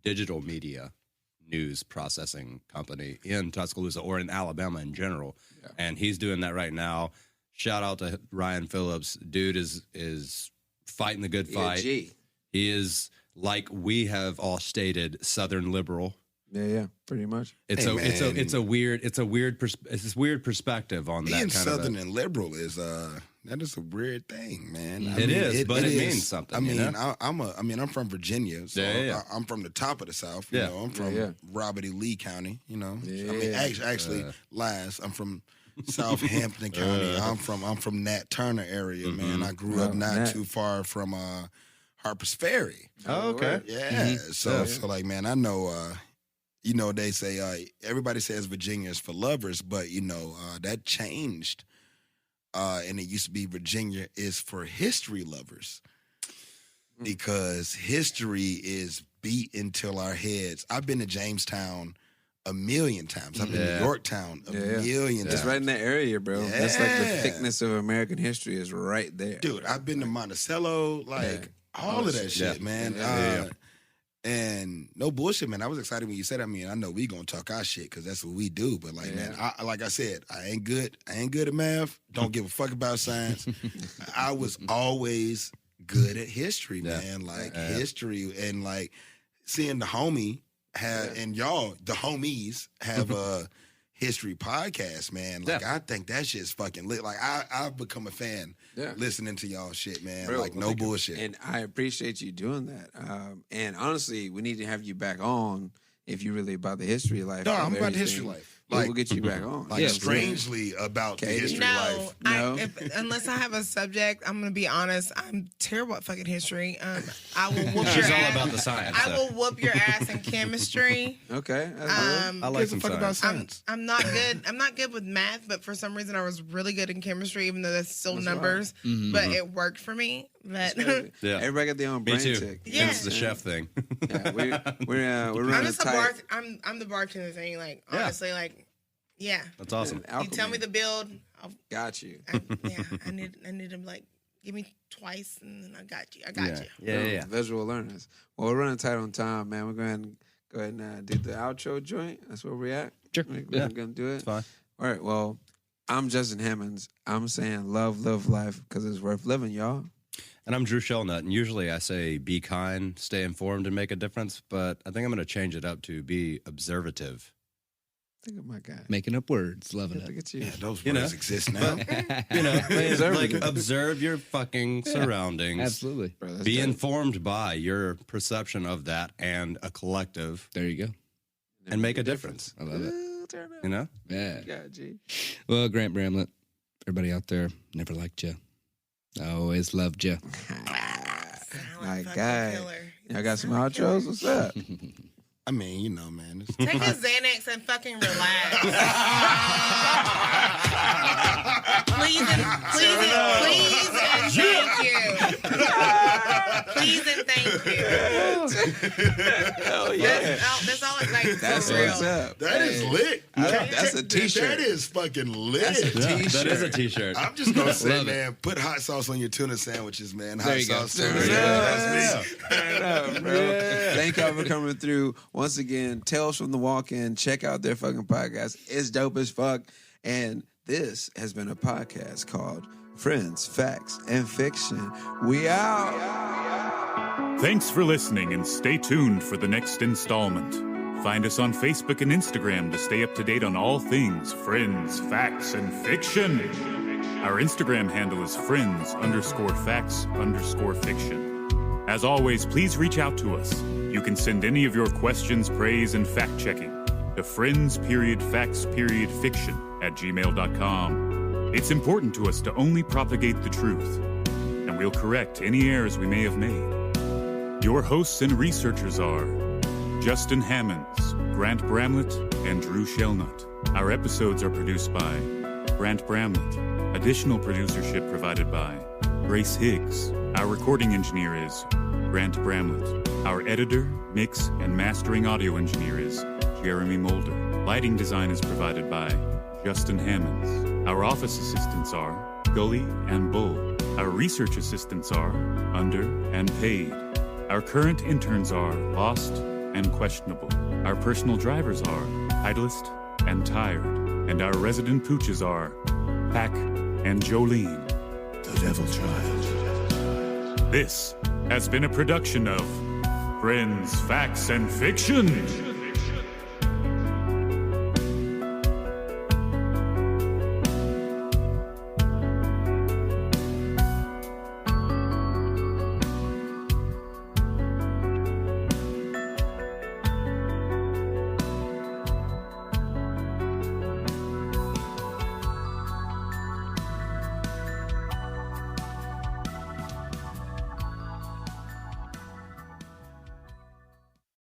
digital media news processing company in Tuscaloosa or in Alabama in general. Yeah. And he's doing that right now. Shout out to Ryan Phillips. Dude is fighting the good fight. He is, like we have all stated, Southern liberal. Yeah, pretty much. It's a weird perspective on that being kind Southern of and liberal is that is a weird thing, man. It is, but it means something, I mean, you know? I'm from Virginia, so Yeah. I'm from the top of the South. You Yeah. know, I'm from Robert E. Lee County. You know, I mean, Yeah. actually, lies. I'm from Southampton County. I'm from Nat Turner area, man. I grew up not Nat. too far from Harper's Ferry. Oh, okay. Yeah. So like, man, I know. You know, they say everybody says Virginia is for lovers, but you know that changed, and it used to be Virginia is for history lovers, because history is beat into our heads. I've been to Jamestown a million times. I've been to Yorktown a million times. It's right in that area, bro. That's like the Yeah. thickness of American history is right there. Dude, I've been to Monticello, like all of that shit, man. And no bullshit, man. I was excited when you said that. I mean, I know we gonna talk our shit because that's what we do. But like, man, like I said, I ain't good at math. Don't give a fuck about science. I was always good at history, man. Like history and like seeing the homie have and y'all, the homies have history podcast, man. Like I think that shit's fucking lit. Like I've become a fan listening to y'all shit, man. Bro, like no bullshit. And I appreciate you doing that. And honestly, we need to have you back on if you're really about the history of life. No, of I'm about the everything. history of life. We'll Like, get you back on. like strangely about the history of life. No. Unless I have a subject, I'm gonna be honest. I'm terrible at fucking history. I will whoop your She's all ass. about the science. I will whoop your ass in chemistry. Okay. That's good. I like some fuck about science. science. I'm not good. I'm not good with math, but for some reason I was really good in chemistry, even though that's still numbers. But it worked for me. But Yeah. Everybody got their own Me brain too. tick. Yeah. It's the chef thing. Yeah, we're I'm running just a tight. I'm the bartender thing. Like Yeah. honestly, like yeah. That's awesome. You tell me the build. Got you. I need them like give me twice, and then I got you. I got you. Yeah. Visual learners. Well, we're running tight on time, man. We're going to go ahead and do the outro joint. That's where we're at. Sure. We're Yeah. going to do it. It's fine. All right. Well, I'm Justin Hammonds. I'm saying love, live life because it's worth living, y'all. And I'm Drew Shellnut, and usually I say be kind, stay informed, and make a difference, but I think I'm going to change it up to be observative. Think of my guy. Making up words, loving Look it. at you. Yeah, those You know? words exist now. You know, like Observative. observe your fucking surroundings. Absolutely. Bro, that's Be dope. informed by your perception of that and a collective, There you go. and make a difference. I love it. Turn up. You know? Yeah. Yeah, G. Well, Grant Bramlett, everybody out there, never liked you. I always loved you. My Fucking guy. killer. Y'all got some outros? What's up? I mean, you know, man. It's- Take a Xanax and fucking relax. please and thank you. Please and thank you. Hell yeah. That's all. Like That's for real. what's up. That is lit. That's a t-shirt. That is fucking lit. That's a t-shirt. That is a t-shirt. I'm just gonna say, Love it. man, put hot sauce on your tuna sandwiches, man. Hot There you go. sauce, There tuna we go. sandwiches. That's me. Turn up, bro. Thank y'all for coming through. Once again, Tales from the Walk-In. Check out their fucking podcast. It's dope as fuck. And this has been a podcast called Friends, Facts, and Fiction. We out. Thanks for listening and stay tuned for the next installment. Find us on Facebook and Instagram to stay up to date on all things Friends, Facts, and Fiction. Our Instagram handle is friends_facts_fiction. As always, please reach out to us. You can send any of your questions, praise, and fact-checking to friends.facts.fiction@gmail.com. It's important to us to only propagate the truth, and we'll correct any errors we may have made. Your hosts and researchers are Justin Hammonds, Grant Bramlett, and Drew Shellnut. Our episodes are produced by Grant Bramlett. Additional producership provided by Grace Higgs. Our recording engineer is Grant Bramlett. Our editor, mix, and mastering audio engineer is Jeremy Mulder. Lighting design is provided by Justin Hammonds. Our office assistants are Gully and Bull. Our research assistants are Under and Paid. Our current interns are Lost and Questionable. Our personal drivers are Titleist and Tired. And our resident pooches are Pack and Jolene. The Devil Child. This has been a production of Friends, Facts, and Fiction.